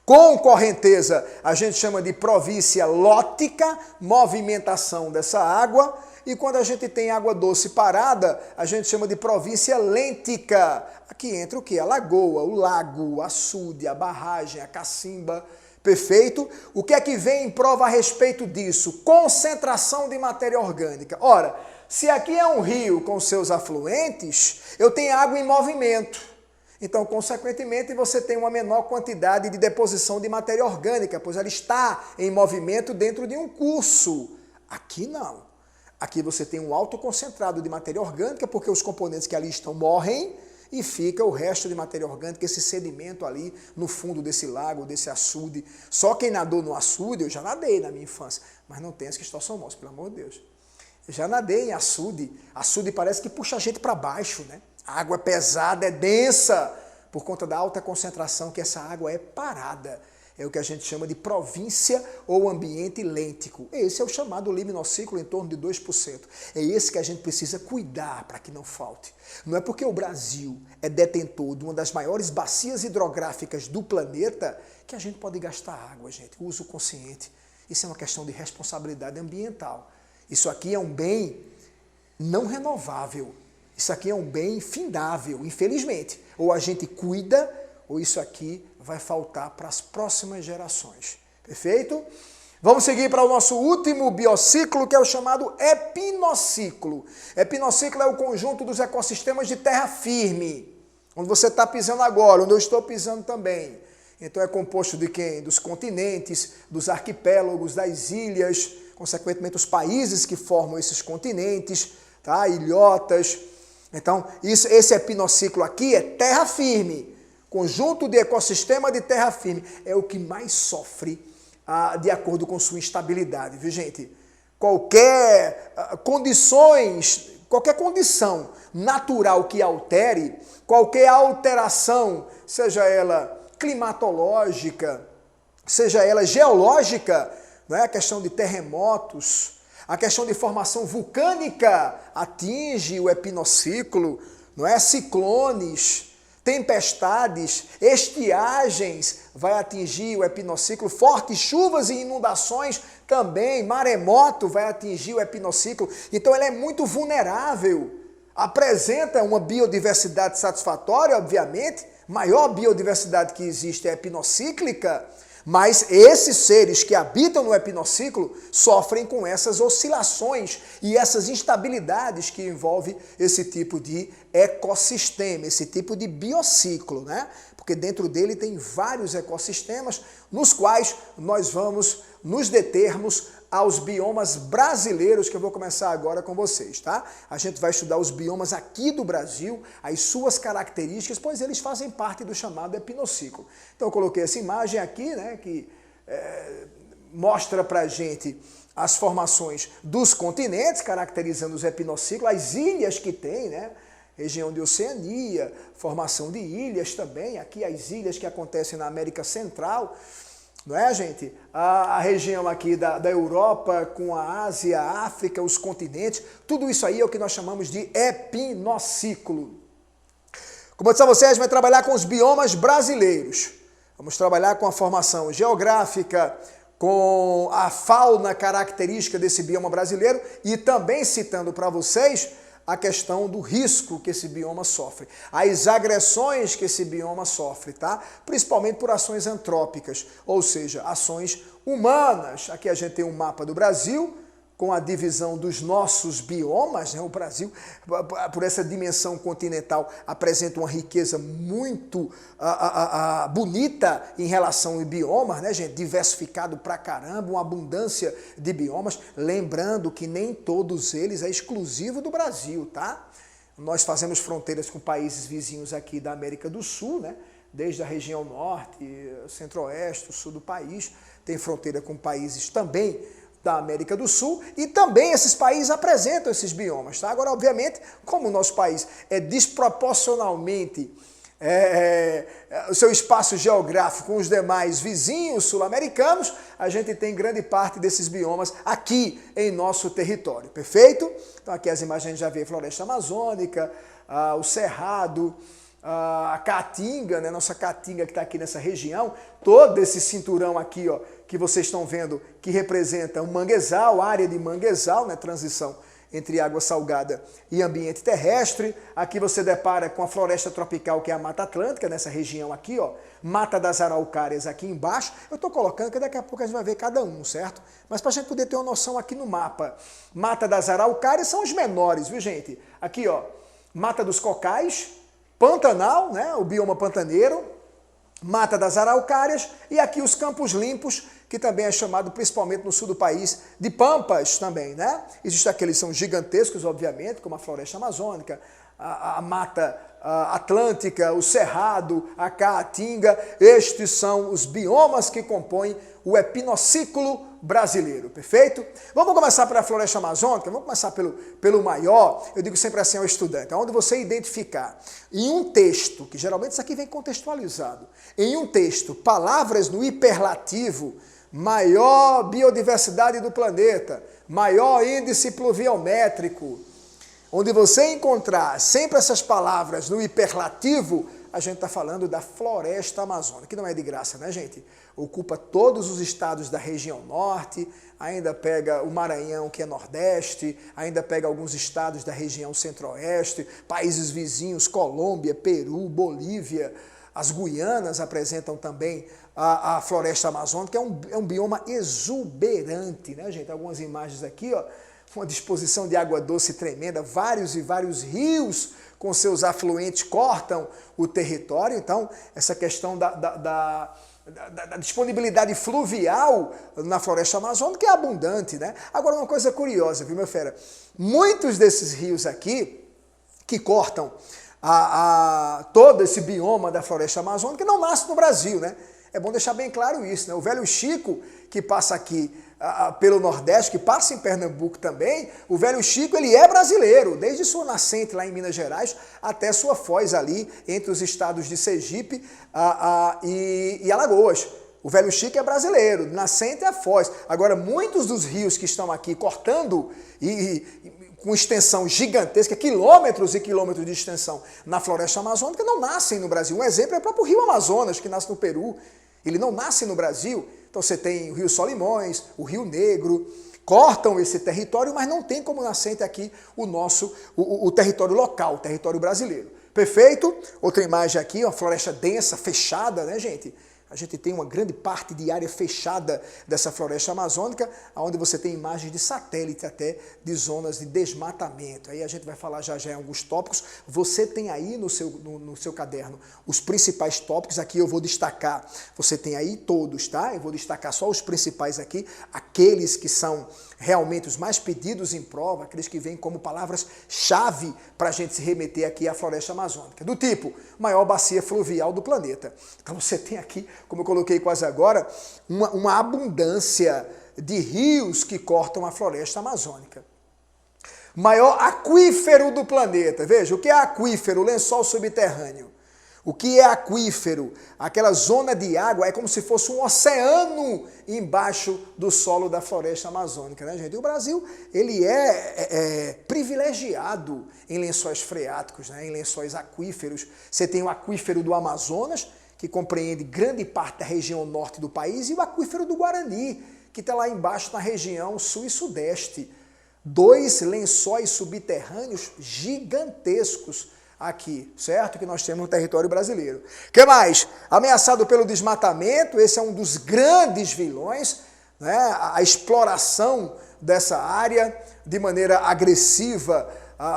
Com correnteza, a gente chama de província lótica, movimentação dessa água. E quando a gente tem água doce parada, a gente chama de província lêntica. Aqui entra o quê? A lagoa, o lago, o açude, a barragem, a cacimba. Perfeito? O que é que vem em prova a respeito disso? Concentração de matéria orgânica. Ora, se aqui é um rio com seus afluentes, eu tenho água em movimento. Então, consequentemente, você tem uma menor quantidade de deposição de matéria orgânica, pois ela está em movimento dentro de um curso. Aqui não. Aqui você tem um alto concentrado de matéria orgânica, porque os componentes que ali estão morrem e fica o resto de matéria orgânica, esse sedimento ali no fundo desse lago, desse açude. Só quem nadou no açude, eu já nadei na minha infância, mas não tem as que são mortos, pelo amor de Deus. Eu já nadei em açude. Açude parece que puxa a gente para baixo, né? A água é pesada, é densa, por conta da alta concentração que essa água é parada. É o que a gente chama de província ou ambiente lêntico. Esse é o chamado liminociclo, em torno de 2%. É esse que a gente precisa cuidar para que não falte. Não é porque o Brasil é detentor de uma das maiores bacias hidrográficas do planeta que a gente pode gastar água, gente. Uso consciente. Isso é uma questão de responsabilidade ambiental. Isso aqui é um bem não renovável. Isso aqui é um bem findável, infelizmente. Ou a gente cuida, ou isso aqui vai faltar para as próximas gerações. Perfeito? Vamos seguir para o nosso último biociclo, que é o chamado epinociclo. Epinociclo é o conjunto dos ecossistemas de terra firme, onde você está pisando agora, onde eu estou pisando também. Então é composto de quem? Dos continentes, dos arquipélagos, das ilhas, consequentemente os países que formam esses continentes, tá? Ilhotas. Então, esse epinociclo aqui é terra firme, conjunto de ecossistema de terra firme, é o que mais sofre de acordo com sua instabilidade, viu gente? Qualquer condição natural que altere, qualquer alteração, seja ela climatológica, seja ela geológica, não é? A questão de terremotos, a questão de formação vulcânica atinge o epinociclo, não é? Ciclones, tempestades, estiagens vai atingir o epinociclo, fortes chuvas e inundações também, maremoto vai atingir o epinociclo. Então ele é muito vulnerável, apresenta uma biodiversidade satisfatória, obviamente, maior biodiversidade que existe é epinocíclica, mas esses seres que habitam no epinociclo sofrem com essas oscilações e essas instabilidades que envolve esse tipo de ecossistema, esse tipo de biociclo, né? Porque dentro dele tem vários ecossistemas nos quais nós vamos nos determos aos biomas brasileiros, que eu vou começar agora com vocês, tá? A gente vai estudar os biomas aqui do Brasil, as suas características, pois eles fazem parte do chamado epinociclo. Então eu coloquei essa imagem aqui, né, que mostra pra gente as formações dos continentes, caracterizando os epinociclos, as ilhas que tem, né? Região de Oceania, formação de ilhas também, aqui as ilhas que acontecem na América Central, não é, gente? A região aqui da Europa com a Ásia, a África, os continentes, tudo isso aí é o que nós chamamos de epinociclo. Como eu disse a vocês, a gente vai trabalhar com os biomas brasileiros. Vamos trabalhar com a formação geográfica, com a fauna característica desse bioma brasileiro e também citando para vocês a questão do risco que esse bioma sofre, as agressões que esse bioma sofre, tá? Principalmente por ações antrópicas, ou seja, ações humanas. Aqui a gente tem um mapa do Brasil, com a divisão dos nossos biomas, né? O Brasil, por essa dimensão continental, apresenta uma riqueza muito bonita em relação aos biomas, né, gente? Diversificado pra caramba, uma abundância de biomas. Lembrando que nem todos eles é exclusivo do Brasil, tá? Nós fazemos fronteiras com países vizinhos aqui da América do Sul, né? Desde a região norte, centro-oeste, o sul do país, tem fronteira com países também da América do Sul, e também esses países apresentam esses biomas, tá? Agora, obviamente, como o nosso país é desproporcionalmente o seu espaço geográfico com os demais vizinhos sul-americanos, a gente tem grande parte desses biomas aqui em nosso território, perfeito? Então aqui as imagens a gente já vê a floresta amazônica, o cerrado, a caatinga, né? Nossa caatinga que está aqui nessa região, todo esse cinturão aqui, ó, que vocês estão vendo, que representa um manguezal, área de manguezal, né? Transição entre água salgada e ambiente terrestre. Aqui você depara com a floresta tropical, que é a Mata Atlântica, nessa região aqui, ó, Mata das Araucárias aqui embaixo. Eu estou colocando que daqui a pouco a gente vai ver cada um, certo? Mas para a gente poder ter uma noção aqui no mapa, Mata das Araucárias são os menores, viu, gente? Aqui, ó, Mata dos Cocais, Pantanal, né, o bioma pantaneiro, Mata das Araucárias, e aqui os Campos Limpos, que também é chamado, principalmente no sul do país, de pampas também, né? Existem aqueles que são gigantescos, obviamente, como a floresta amazônica, a Mata Atlântica, o Cerrado, a Caatinga. Estes são os biomas que compõem o epinociclo brasileiro, perfeito? Vamos começar pela floresta amazônica, vamos começar pelo maior. Eu digo sempre assim ao estudante, onde você identificar em um texto, que geralmente isso aqui vem contextualizado, em um texto, palavras no hiperlativo, maior biodiversidade do planeta, maior índice pluviométrico, onde você encontrar sempre essas palavras no hiperlativo, a gente está falando da floresta amazônica, que não é de graça, né, gente? Ocupa todos os estados da região norte, ainda pega o Maranhão, que é nordeste, ainda pega alguns estados da região centro-oeste, países vizinhos, Colômbia, Peru, Bolívia. As Guianas apresentam também a floresta amazônica, que é um bioma exuberante, né, gente? Algumas imagens aqui, ó, uma disposição de água doce tremenda, vários e vários rios com seus afluentes cortam o território. Então, essa questão da disponibilidade fluvial na floresta amazônica é abundante, né? Agora, uma coisa curiosa, viu, meu fera? Muitos desses rios aqui, que cortam todo esse bioma da floresta amazônica, não nasce no Brasil, né? É bom deixar bem claro isso, né? O Velho Chico, que passa aqui pelo Nordeste, que passa em Pernambuco também, o Velho Chico, ele é brasileiro, desde sua nascente lá em Minas Gerais até sua foz ali entre os estados de Sergipe e Alagoas. O Velho Chico é brasileiro, nascente é a foz. Agora, muitos dos rios que estão aqui cortando com extensão gigantesca, quilômetros e quilômetros de extensão na floresta amazônica, não nascem no Brasil. Um exemplo é o próprio Rio Amazonas, que nasce no Peru. Ele não nasce no Brasil. Então você tem o Rio Solimões, o Rio Negro, cortam esse território, mas não tem como nascente aqui o território local, o território brasileiro. Perfeito? Outra imagem aqui, uma floresta densa, fechada, né, gente? A gente tem uma grande parte de área fechada dessa floresta amazônica, onde você tem imagens de satélite até de zonas de desmatamento. Aí a gente vai falar já em alguns tópicos. Você tem aí no seu caderno os principais tópicos. Aqui eu vou destacar, você tem aí todos, tá? Eu vou destacar só os principais aqui, aqueles que são realmente os mais pedidos em prova, aqueles que vêm como palavras-chave para a gente se remeter aqui à floresta amazônica. Do tipo, maior bacia fluvial do planeta. Então você tem aqui, como eu coloquei quase agora, uma abundância de rios que cortam a floresta amazônica. Maior aquífero do planeta. Veja, o que é aquífero? Lençol subterrâneo. O que é aquífero? Aquela zona de água é como se fosse um oceano embaixo do solo da floresta amazônica, né, gente? E o Brasil, ele é privilegiado em lençóis freáticos, né, em lençóis aquíferos. Você tem o aquífero do Amazonas, que compreende grande parte da região norte do país, e o aquífero do Guarani, que está lá embaixo na região sul e sudeste. Dois lençóis subterrâneos gigantescos aqui, certo? Que nós temos no território brasileiro. O que mais? Ameaçado pelo desmatamento, esse é um dos grandes vilões, né? A exploração dessa área de maneira agressiva.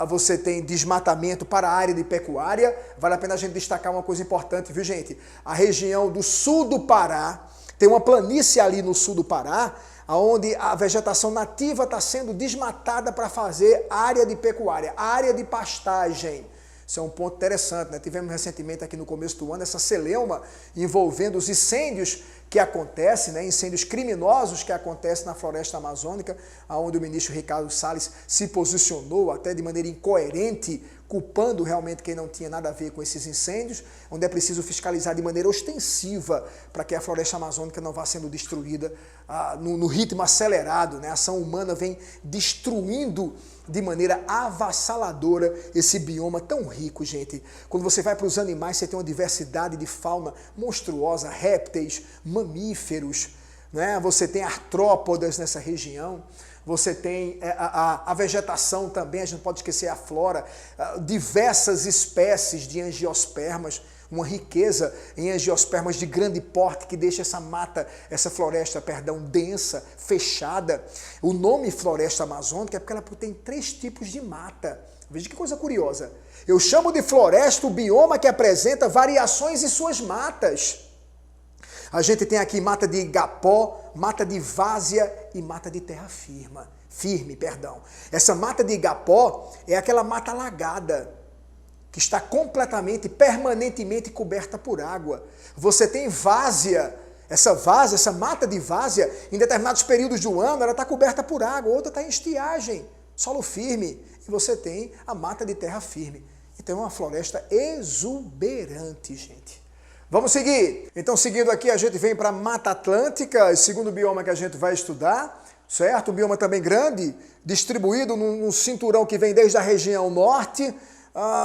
Você tem desmatamento para a área de pecuária. Vale a pena a gente destacar uma coisa importante, viu, gente? A região do sul do Pará, tem uma planície ali no sul do Pará, onde a vegetação nativa está sendo desmatada para fazer área de pecuária, área de pastagem. Isso é um ponto interessante, né? Tivemos recentemente aqui no começo do ano essa celeuma envolvendo os incêndios que acontecem, né? Incêndios criminosos que acontecem na floresta amazônica, onde o ministro Ricardo Salles se posicionou até de maneira incoerente culpando realmente quem não tinha nada a ver com esses incêndios, onde é preciso fiscalizar de maneira ostensiva para que a floresta amazônica não vá sendo destruída no ritmo acelerado, né? A ação humana vem destruindo de maneira avassaladora esse bioma tão rico, gente. Quando você vai para os animais, você tem uma diversidade de fauna monstruosa, répteis, mamíferos, né? Você tem artrópodas nessa região. Você tem a vegetação também, a gente não pode esquecer a flora, diversas espécies de angiospermas, uma riqueza em angiospermas de grande porte que deixa essa floresta, densa, fechada. O nome floresta amazônica é porque ela tem 3 tipos de mata. Veja que coisa curiosa. Eu chamo de floresta o bioma que apresenta variações em suas matas. A gente tem aqui mata de igapó, mata de várzea e mata de terra firme. Essa mata de igapó é aquela mata alagada, que está completamente, permanentemente coberta por água. Você tem várzea, essa mata de várzea, em determinados períodos do ano, ela está coberta por água, outra está em estiagem, solo firme. E você tem a mata de terra firme. Então é uma floresta exuberante, gente. Vamos seguir. Então, seguindo aqui, a gente vem para a Mata Atlântica, segundo bioma que a gente vai estudar, certo? Um bioma também grande, distribuído num cinturão que vem desde a região norte,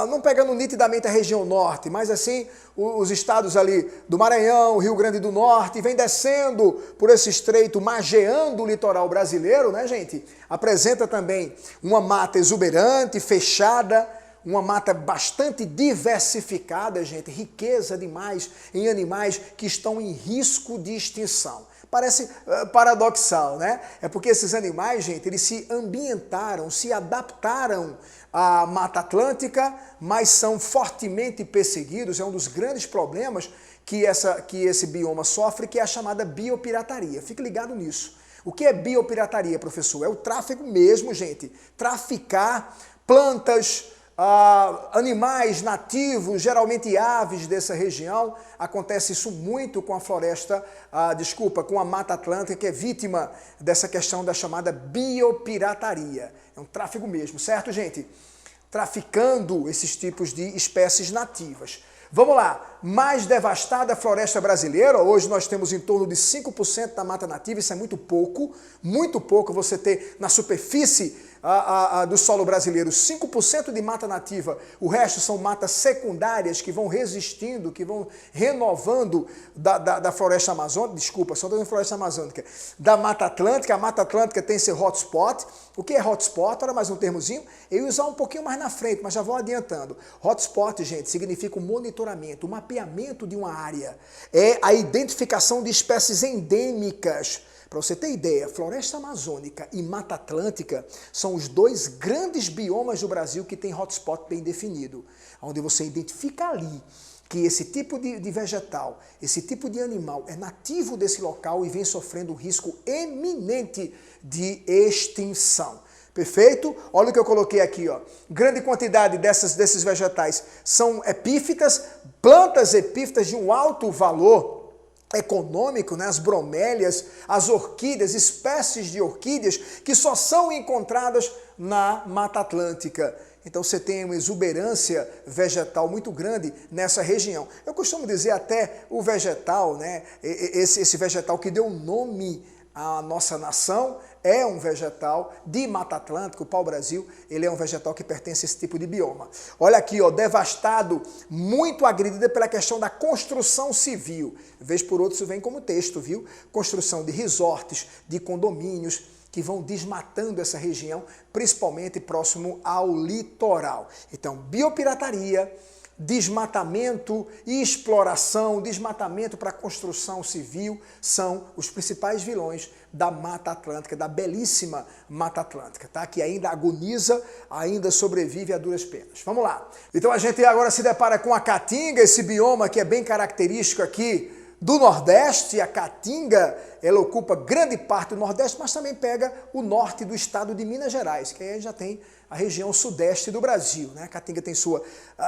não pegando nitidamente a região norte, mas assim, os estados ali do Maranhão, Rio Grande do Norte, vem descendo por esse estreito, mageando o litoral brasileiro, né, gente? Apresenta também uma mata exuberante, fechada, uma mata bastante diversificada, gente, riqueza demais em animais que estão em risco de extinção. Parece paradoxal, né? É porque esses animais, gente, eles se ambientaram, se adaptaram à Mata Atlântica, mas são fortemente perseguidos. É um dos grandes problemas que esse bioma sofre, que é a chamada biopirataria. Fique ligado nisso. O que é biopirataria, professor? É o tráfego mesmo, gente. Traficar plantas, animais nativos, geralmente aves dessa região. Acontece isso muito com a com a Mata Atlântica, que é vítima dessa questão da chamada biopirataria. É um tráfego mesmo, certo, gente? Traficando esses tipos de espécies nativas. Vamos lá, mais devastada a floresta brasileira. Hoje nós temos em torno de 5% da mata nativa, isso é muito pouco você ter na superfície do solo brasileiro 5% de mata nativa, o resto são matas secundárias que vão resistindo, que vão renovando da floresta amazônica, só da floresta amazônica, da Mata Atlântica. A Mata Atlântica tem seu hotspot. O que é hotspot? Olha mais um termozinho, eu ia usar um pouquinho mais na frente, mas já vou adiantando. Hotspot, gente, significa um monitoramento, um mapeamento de uma área, é a identificação de espécies endêmicas. Para você ter ideia, floresta amazônica e Mata Atlântica são os 2 grandes biomas do Brasil que tem hotspot bem definido, onde você identifica ali que esse tipo de vegetal, esse tipo de animal é nativo desse local e vem sofrendo um risco eminente de extinção. Perfeito? Olha o que eu coloquei aqui, ó. Grande quantidade desses vegetais são epífitas, plantas epífitas de um alto valor econômico, né? As bromélias, as orquídeas, espécies de orquídeas que só são encontradas na Mata Atlântica. Então você tem uma exuberância vegetal muito grande nessa região. Eu costumo dizer até o vegetal, né? Esse vegetal que deu nome à nossa nação é um vegetal de Mata Atlântica. O pau-brasil, ele é um vegetal que pertence a esse tipo de bioma. Olha aqui, ó, devastado, muito agredido pela questão da construção civil. Vez por outra isso vem como texto, viu? Construção de resorts, de condomínios, que vão desmatando essa região, principalmente próximo ao litoral. Então, biopirataria, desmatamento e exploração, desmatamento para construção civil são os principais vilões da Mata Atlântica, da belíssima Mata Atlântica, tá? Que ainda agoniza, ainda sobrevive a duras penas. Vamos lá. Então a gente agora se depara com a Caatinga, esse bioma que é bem característico aqui do Nordeste. A Caatinga, ela ocupa grande parte do Nordeste, mas também pega o norte do estado de Minas Gerais, que aí já tem a região sudeste do Brasil, né? A Caatinga tem sua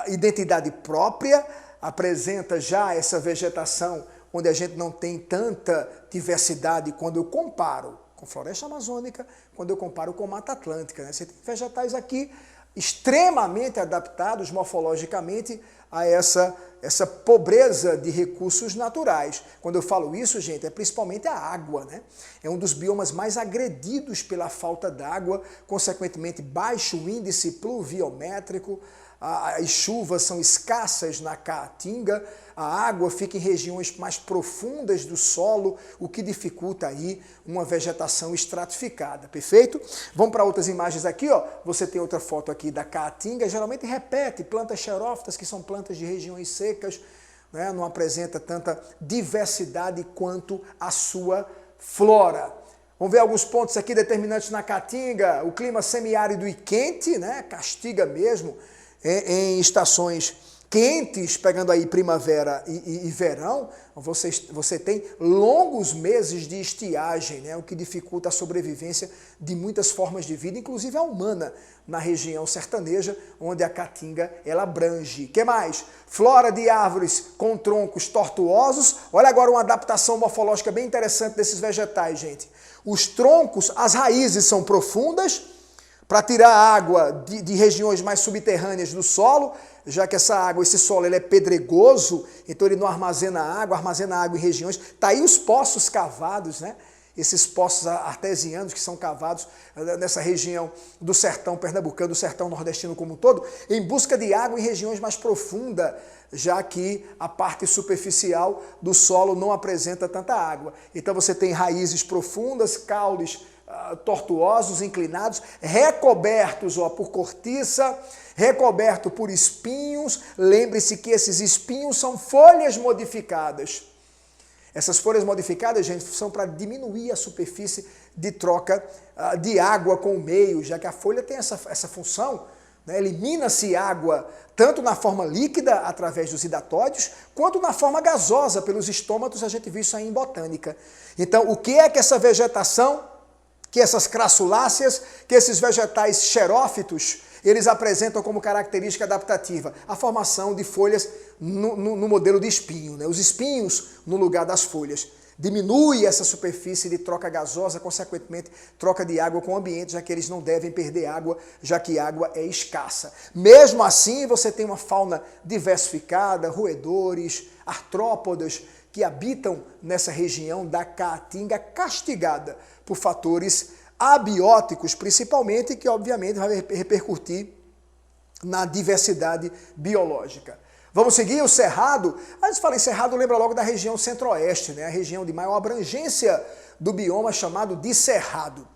identidade própria, apresenta já essa vegetação onde a gente não tem tanta diversidade quando eu comparo com floresta amazônica, quando eu comparo com Mata Atlântica, né? Você tem vegetais aqui extremamente adaptados morfologicamente a essa pobreza de recursos naturais. Quando eu falo isso, gente, é principalmente a água, né? É um dos biomas mais agredidos pela falta d'água, consequentemente baixo índice pluviométrico, as chuvas são escassas na Caatinga, a água fica em regiões mais profundas do solo, o que dificulta aí uma vegetação estratificada, perfeito? Vamos para outras imagens aqui, ó. Você tem outra foto aqui da Caatinga, geralmente repete plantas xerófitas, que são plantas de regiões secas, né? Não apresenta tanta diversidade quanto a sua flora. Vamos ver alguns pontos aqui determinantes na Caatinga, o clima semiárido e quente, né? Castiga mesmo, em estações quentes, pegando aí primavera e verão, você tem longos meses de estiagem, né, o que dificulta a sobrevivência de muitas formas de vida, inclusive a humana, na região sertaneja, onde a Caatinga ela abrange. O que mais? Flora de árvores com troncos tortuosos. Olha agora uma adaptação morfológica bem interessante desses vegetais, gente. Os troncos, as raízes são profundas, para tirar água de regiões mais subterrâneas do solo, já que essa água, esse solo ele é pedregoso, então ele não armazena água em regiões. Está aí os poços cavados, né? Esses poços artesianos que são cavados nessa região do sertão pernambucano, do sertão nordestino como um todo, em busca de água em regiões mais profundas, já que a parte superficial do solo não apresenta tanta água. Então você tem raízes profundas, caules tortuosos, inclinados, recobertos por cortiça, recoberto por espinhos. Lembre-se que esses espinhos são folhas modificadas. Essas folhas modificadas, gente, são para diminuir a superfície de troca de água com o meio, já que a folha tem essa função, né? Elimina-se água tanto na forma líquida, através dos hidatóides, quanto na forma gasosa, pelos estômatos. A gente viu isso aí em botânica. Então, o que é que essa vegetação, que essas crassuláceas, que esses vegetais xerófitos, eles apresentam como característica adaptativa? A formação de folhas no modelo de espinho, né? Os espinhos no lugar das folhas. Diminui essa superfície de troca gasosa, consequentemente, troca de água com o ambiente, já que eles não devem perder água, já que água é escassa. Mesmo assim, você tem uma fauna diversificada, roedores, artrópodas, que habitam nessa região da Caatinga, castigada por fatores abióticos, principalmente, que obviamente vai repercutir na diversidade biológica. Vamos seguir o Cerrado. A gente fala em Cerrado, lembra logo da região centro-oeste, né? A região de maior abrangência do bioma, chamado de Cerrado.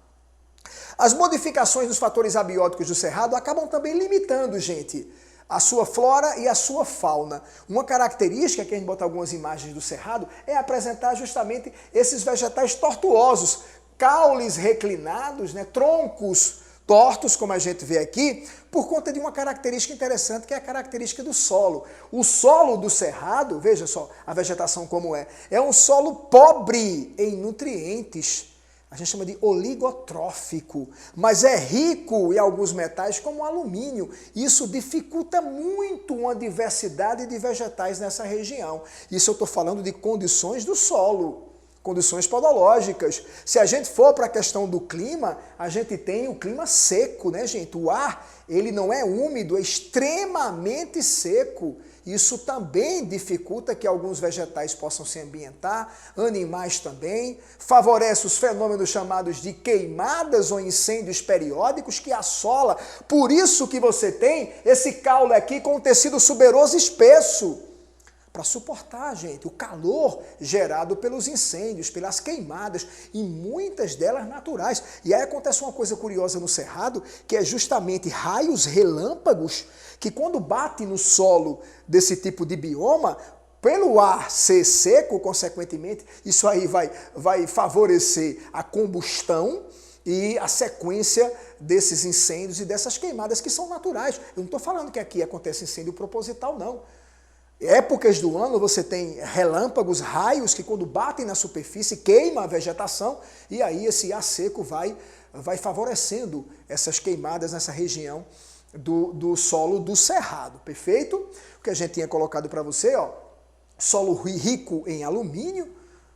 As modificações dos fatores abióticos do Cerrado acabam também limitando, gente, a sua flora e a sua fauna. Uma característica, que a gente botar algumas imagens do Cerrado, é apresentar justamente esses vegetais tortuosos, caules reclinados, né, troncos tortos, como a gente vê aqui, por conta de uma característica interessante, que é a característica do solo. O solo do Cerrado, veja só a vegetação como é um solo pobre em nutrientes. A gente chama de oligotrófico, mas é rico em alguns metais como o alumínio. Isso dificulta muito uma diversidade de vegetais nessa região. Isso eu estou falando de condições do solo, condições podológicas. Se a gente for para a questão do clima, a gente tem o clima seco, né, gente? O ar, ele não é úmido, é extremamente seco. Isso também dificulta que alguns vegetais possam se ambientar, animais também, favorece os fenômenos chamados de queimadas ou incêndios periódicos que assola. Por isso que você tem esse caule aqui com um tecido suberoso espesso, para suportar, gente, o calor gerado pelos incêndios, pelas queimadas, e muitas delas naturais. E aí acontece uma coisa curiosa no Cerrado, que é justamente raios relâmpagos, que quando bate no solo desse tipo de bioma, pelo ar ser seco, consequentemente, isso aí vai favorecer a combustão e a sequência desses incêndios e dessas queimadas que são naturais. Eu não estou falando que aqui acontece incêndio proposital, não. Épocas do ano você tem relâmpagos, raios que quando batem na superfície queima a vegetação e aí esse ar seco vai favorecendo essas queimadas nessa região do solo do Cerrado, perfeito? O que a gente tinha colocado para você, ó, solo rico em alumínio,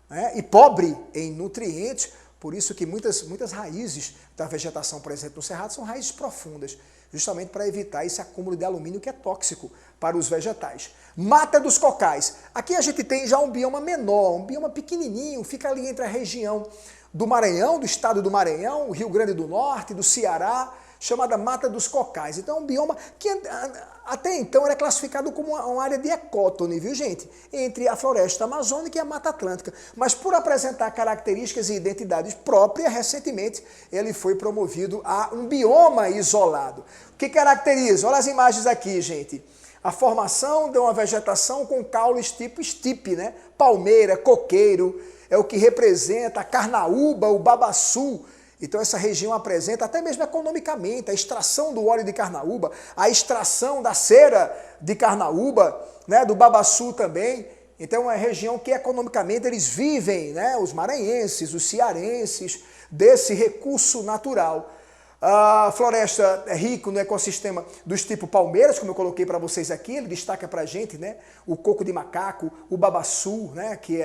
né, e pobre em nutrientes, por isso que muitas raízes da vegetação, por exemplo, no Cerrado são raízes profundas, justamente para evitar esse acúmulo de alumínio que é tóxico para os vegetais. Mata dos Cocais. Aqui a gente tem já um bioma menor, um bioma pequenininho, fica ali entre a região do Maranhão, do estado do Maranhão, Rio Grande do Norte, do Ceará, chamada Mata dos Cocais. Então é um bioma que até então era classificado como uma área de ecótone, viu gente? Entre a floresta amazônica e a Mata Atlântica. Mas por apresentar características e identidades próprias, recentemente ele foi promovido a um bioma isolado. O que caracteriza? Olha as imagens aqui, gente. A formação de uma vegetação com caules tipo estipe, né? Palmeira, coqueiro, é o que representa a carnaúba, o babaçu. Então essa região apresenta, até mesmo economicamente, a extração do óleo de carnaúba, a extração da cera de carnaúba, né, do babaçu também. Então é uma região que economicamente eles vivem, né, os maranhenses, os cearenses, desse recurso natural. A floresta é rica no ecossistema dos tipos palmeiras, como eu coloquei para vocês aqui, ele destaca para a gente, né, o coco de macaco, o babaçu, né, que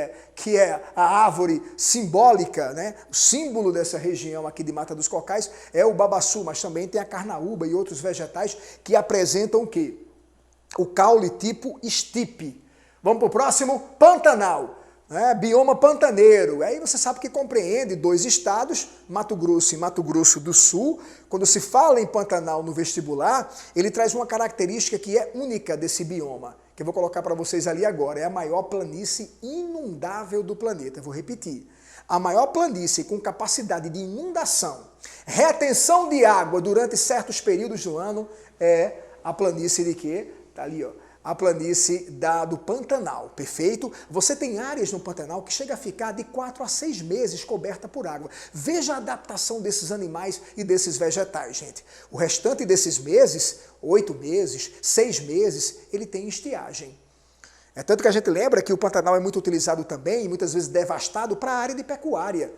é a árvore simbólica, né, o símbolo dessa região aqui de Mata dos Cocais é o babaçu, mas também tem a carnaúba e outros vegetais que apresentam o quê? O caule tipo estipe. Vamos para o próximo? Pantanal. Bioma pantaneiro. Aí você sabe que compreende 2 estados, Mato Grosso e Mato Grosso do Sul. Quando se fala em Pantanal no vestibular, ele traz uma característica que é única desse bioma, que eu vou colocar para vocês ali agora. É a maior planície inundável do planeta. Eu vou repetir. A maior planície com capacidade de inundação, retenção de água durante certos períodos do ano é a planície de quê? Tá ali, ó. A planície do Pantanal, perfeito? Você tem áreas no Pantanal que chega a ficar de 4 a 6 meses coberta por água. Veja a adaptação desses animais e desses vegetais, gente. O restante desses meses, 8 meses, 6 meses, ele tem estiagem. É tanto que a gente lembra que o Pantanal é muito utilizado também, muitas vezes devastado, para a área de pecuária.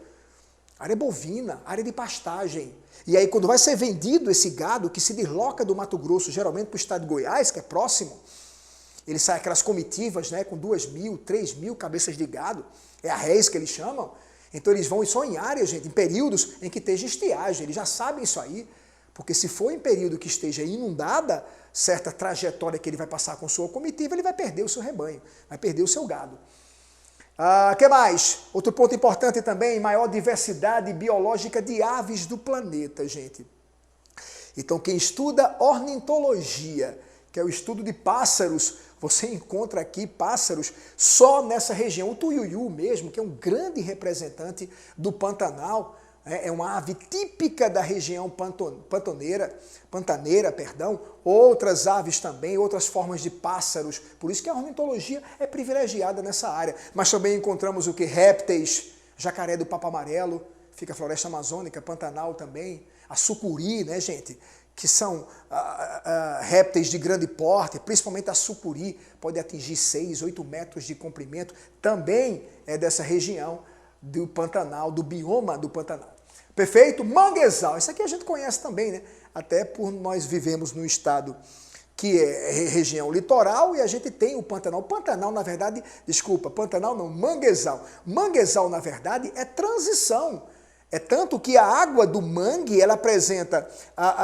Área bovina, área de pastagem. E aí quando vai ser vendido esse gado que se desloca do Mato Grosso, geralmente para o estado de Goiás, que é próximo, ele sai aquelas comitivas, né, com 2.000, 3.000 cabeças de gado, é a res que eles chamam. Então eles vão só em áreas, gente, em períodos em que esteja estiagem, eles já sabem isso aí, porque se for em período que esteja inundada, certa trajetória que ele vai passar com sua comitiva, ele vai perder o seu rebanho, vai perder o seu gado. Que mais? Outro ponto importante também, maior diversidade biológica de aves do planeta, gente. Então quem estuda ornitologia, que é o estudo de pássaros, você encontra aqui pássaros só nessa região. O tuiuiu mesmo, que é um grande representante do Pantanal, é uma ave típica da região pantaneira, outras aves também, outras formas de pássaros, por isso que a ornitologia é privilegiada nessa área. Mas também encontramos o que? Répteis, jacaré do papo amarelo, fica a floresta amazônica, Pantanal também, a sucuri, né, gente? Que são répteis de grande porte, principalmente a sucuri, pode atingir 6, 8 metros de comprimento, também é dessa região do Pantanal, do bioma do Pantanal. Perfeito? Manguezal, isso aqui a gente conhece também, né? Até por nós vivemos num estado que é região litoral e a gente tem o Pantanal. Pantanal, na verdade, Pantanal não, Manguezal. Manguezal, na verdade, é transição. É tanto que a água do mangue, ela apresenta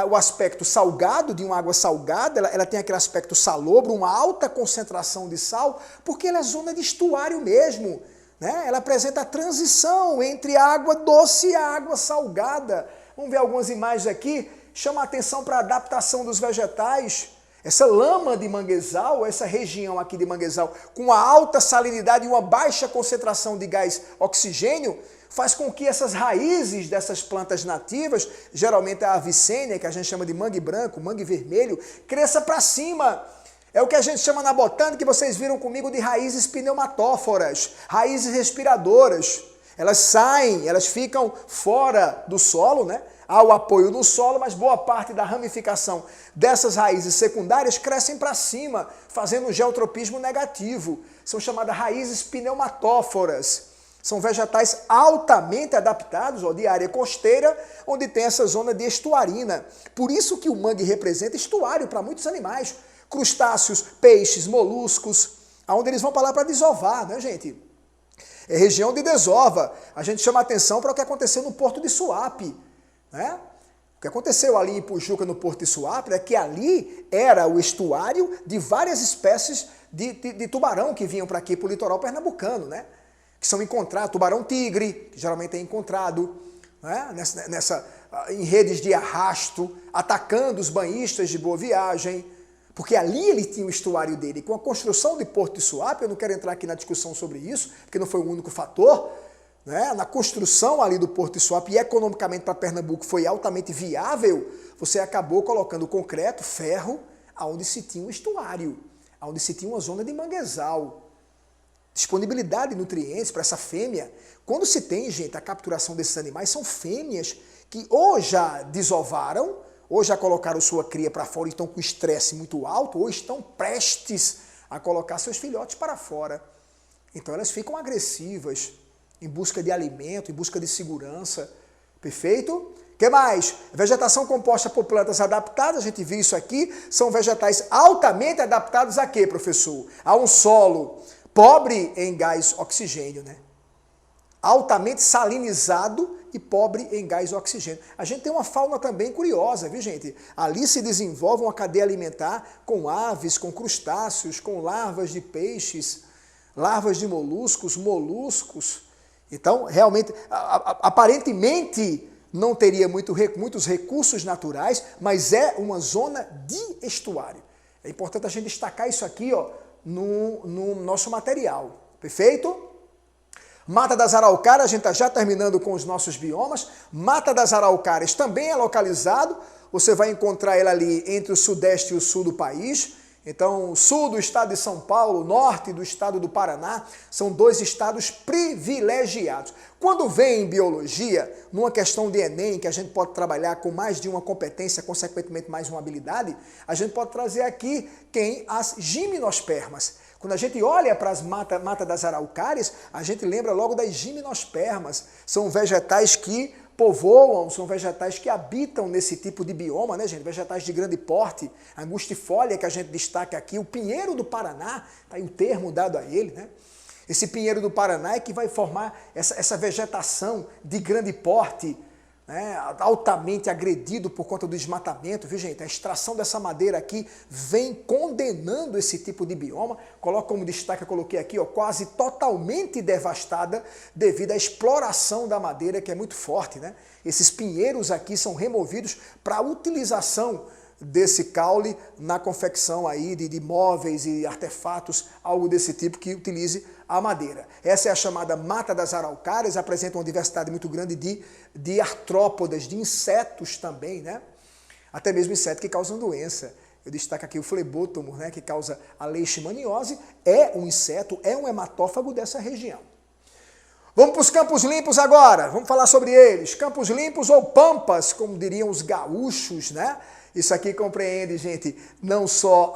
o aspecto salgado, de uma água salgada, ela tem aquele aspecto salobro, uma alta concentração de sal, porque ela é zona de estuário mesmo, né? Ela apresenta a transição entre a água doce e a água salgada. Vamos ver algumas imagens aqui, chama a atenção para a adaptação dos vegetais. Essa lama de manguezal, essa região aqui de manguezal, com uma alta salinidade e uma baixa concentração de gás oxigênio, faz com que essas raízes dessas plantas nativas, geralmente a avicênia, que a gente chama de mangue branco, mangue vermelho, cresça para cima. É o que a gente chama na botânica, que vocês viram comigo, de raízes pneumatóforas, raízes respiradoras. Elas saem, elas ficam fora do solo, né? Há o apoio no solo, mas boa parte da ramificação dessas raízes secundárias crescem para cima, fazendo um geotropismo negativo. São chamadas raízes pneumatóforas. São vegetais altamente adaptados, de área costeira, onde tem essa zona de estuarina. Por isso que o mangue representa estuário para muitos animais. Crustáceos, peixes, moluscos, onde eles vão para lá para desovar, né, gente? É região de desova. A gente chama atenção para o que aconteceu no porto de Suape, né? O que aconteceu ali em Ipujuca, no Porto de Suape, é que ali era o estuário de várias espécies de tubarão que vinham para aqui, para o litoral pernambucano, né? Que são encontrados, tubarão-tigre, que geralmente é encontrado, né? Em redes de arrasto, atacando os banhistas de Boa Viagem, porque ali ele tinha o estuário dele. Com a construção de Porto de Suape, eu não quero entrar aqui na discussão sobre isso, porque não foi o único fator, né? Na construção ali do Porto de Suape, e economicamente para Pernambuco foi altamente viável, você acabou colocando concreto, ferro, onde se tinha um estuário, onde se tinha uma zona de manguezal. Disponibilidade de nutrientes para essa fêmea. Quando se tem, gente, a capturação desses animais, são fêmeas que ou já desovaram, ou já colocaram sua cria para fora e estão com estresse muito alto, ou estão prestes a colocar seus filhotes para fora. Então elas ficam agressivas, em busca de alimento, em busca de segurança. Perfeito? O que mais? Vegetação composta por plantas adaptadas, a gente viu isso aqui, são vegetais altamente adaptados a quê, professor? A um solo pobre em gás oxigênio, né? Altamente salinizado e pobre em gás oxigênio. A gente tem uma fauna também curiosa, viu, gente? Ali se desenvolve uma cadeia alimentar com aves, com crustáceos, com larvas de peixes, larvas de moluscos. Então, realmente, aparentemente, não teria muitos recursos naturais, mas é uma zona de estuário. É importante a gente destacar isso aqui, ó, no nosso material. Perfeito? Mata das Araucárias, a gente está já terminando com os nossos biomas. Mata das Araucárias também é localizado. Você vai encontrar ele ali entre o sudeste e o sul do país. Então, sul do estado de São Paulo, norte do estado do Paraná, são dois estados privilegiados. Quando vem em biologia, numa questão de Enem, que a gente pode trabalhar com mais de uma competência, consequentemente mais uma habilidade, a gente pode trazer aqui as gimnospermas. Quando a gente olha para as mata das araucárias, a gente lembra logo das gimnospermas. São vegetais que povoam, são vegetais que habitam nesse tipo de bioma, né, gente? Vegetais de grande porte, a angustifólia que a gente destaca aqui, o pinheiro do Paraná, tá aí o termo dado a ele, né? Esse pinheiro do Paraná é que vai formar essa vegetação de grande porte, né, altamente agredido por conta do desmatamento, viu, gente? A extração dessa madeira aqui vem condenando esse tipo de bioma. Coloco como destaque, eu coloquei aqui, ó, quase totalmente devastada devido à exploração da madeira, que é muito forte, né? Esses pinheiros aqui são removidos para a utilização desse caule na confecção aí de móveis e artefatos, algo desse tipo que utilize a madeira. Essa é a chamada Mata das Araucárias, apresenta uma diversidade muito grande de artrópodas, de insetos também, né? Até mesmo insetos que causam doença. Eu destaco aqui o flebótomo, né, que causa a leishmaniose, é um inseto, é um hematófago dessa região. Vamos para os campos limpos agora, vamos falar sobre eles. Campos limpos ou pampas, como diriam os gaúchos, né? Isso aqui compreende, gente, não só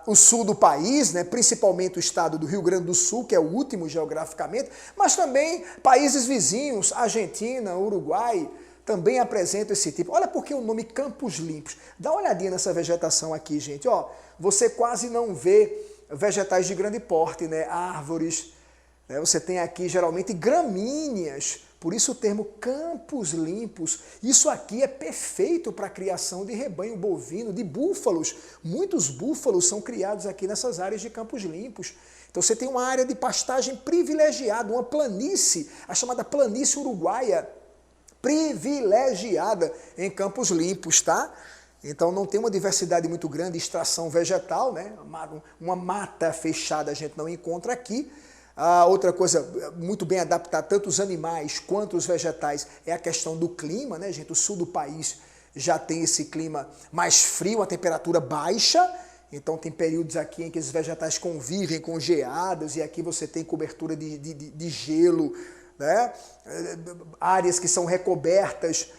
o sul do país, né, principalmente o estado do Rio Grande do Sul, que é o último geograficamente, mas também países vizinhos, Argentina, Uruguai, também apresentam esse tipo. Olha porque o nome Campos Limpos. Dá uma olhadinha nessa vegetação aqui, gente. Ó, você quase não vê vegetais de grande porte, né, árvores. Né, você tem aqui geralmente gramíneas. Por isso o termo campos limpos. Isso aqui é perfeito para a criação de rebanho bovino, de búfalos. Muitos búfalos são criados aqui nessas áreas de campos limpos. Então você tem uma área de pastagem privilegiada, uma planície, a chamada planície uruguaia, privilegiada em campos limpos, tá? Então não tem uma diversidade muito grande de extração vegetal, né? Uma mata fechada a gente não encontra aqui. Outra coisa muito bem adaptada, tanto os animais quanto os vegetais, é a questão do clima, né, gente? O sul do país já tem esse clima mais frio, a temperatura baixa, então tem períodos aqui em que os vegetais convivem com geadas e aqui você tem cobertura de gelo, né? Áreas que são recobertas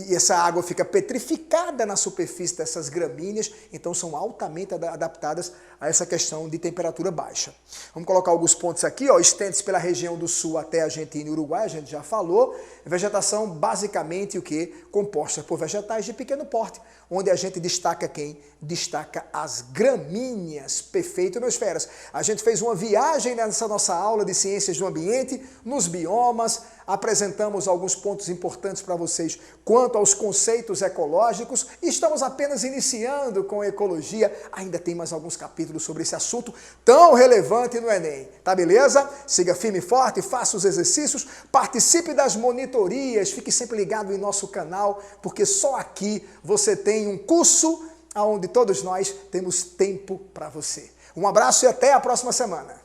e essa água fica petrificada na superfície dessas gramíneas, então são altamente adaptadas a essa questão de temperatura baixa. Vamos colocar alguns pontos aqui, ó, estende-se pela região do sul até Argentina e Uruguai, a gente já falou. Vegetação basicamente o que? Composta por vegetais de pequeno porte, onde a gente destaca quem? Destaca as gramíneas. Perfeito, meus feras. A gente fez uma viagem nessa nossa aula de ciências do ambiente, nos biomas, apresentamos alguns pontos importantes para vocês quanto aos conceitos ecológicos e estamos apenas iniciando com ecologia. Ainda tem mais alguns capítulos sobre esse assunto tão relevante no Enem. Tá beleza? Siga firme e forte, faça os exercícios, participe das monitorias, fique sempre ligado em nosso canal, porque só aqui você tem um curso onde todos nós temos tempo para você. Um abraço e até a próxima semana.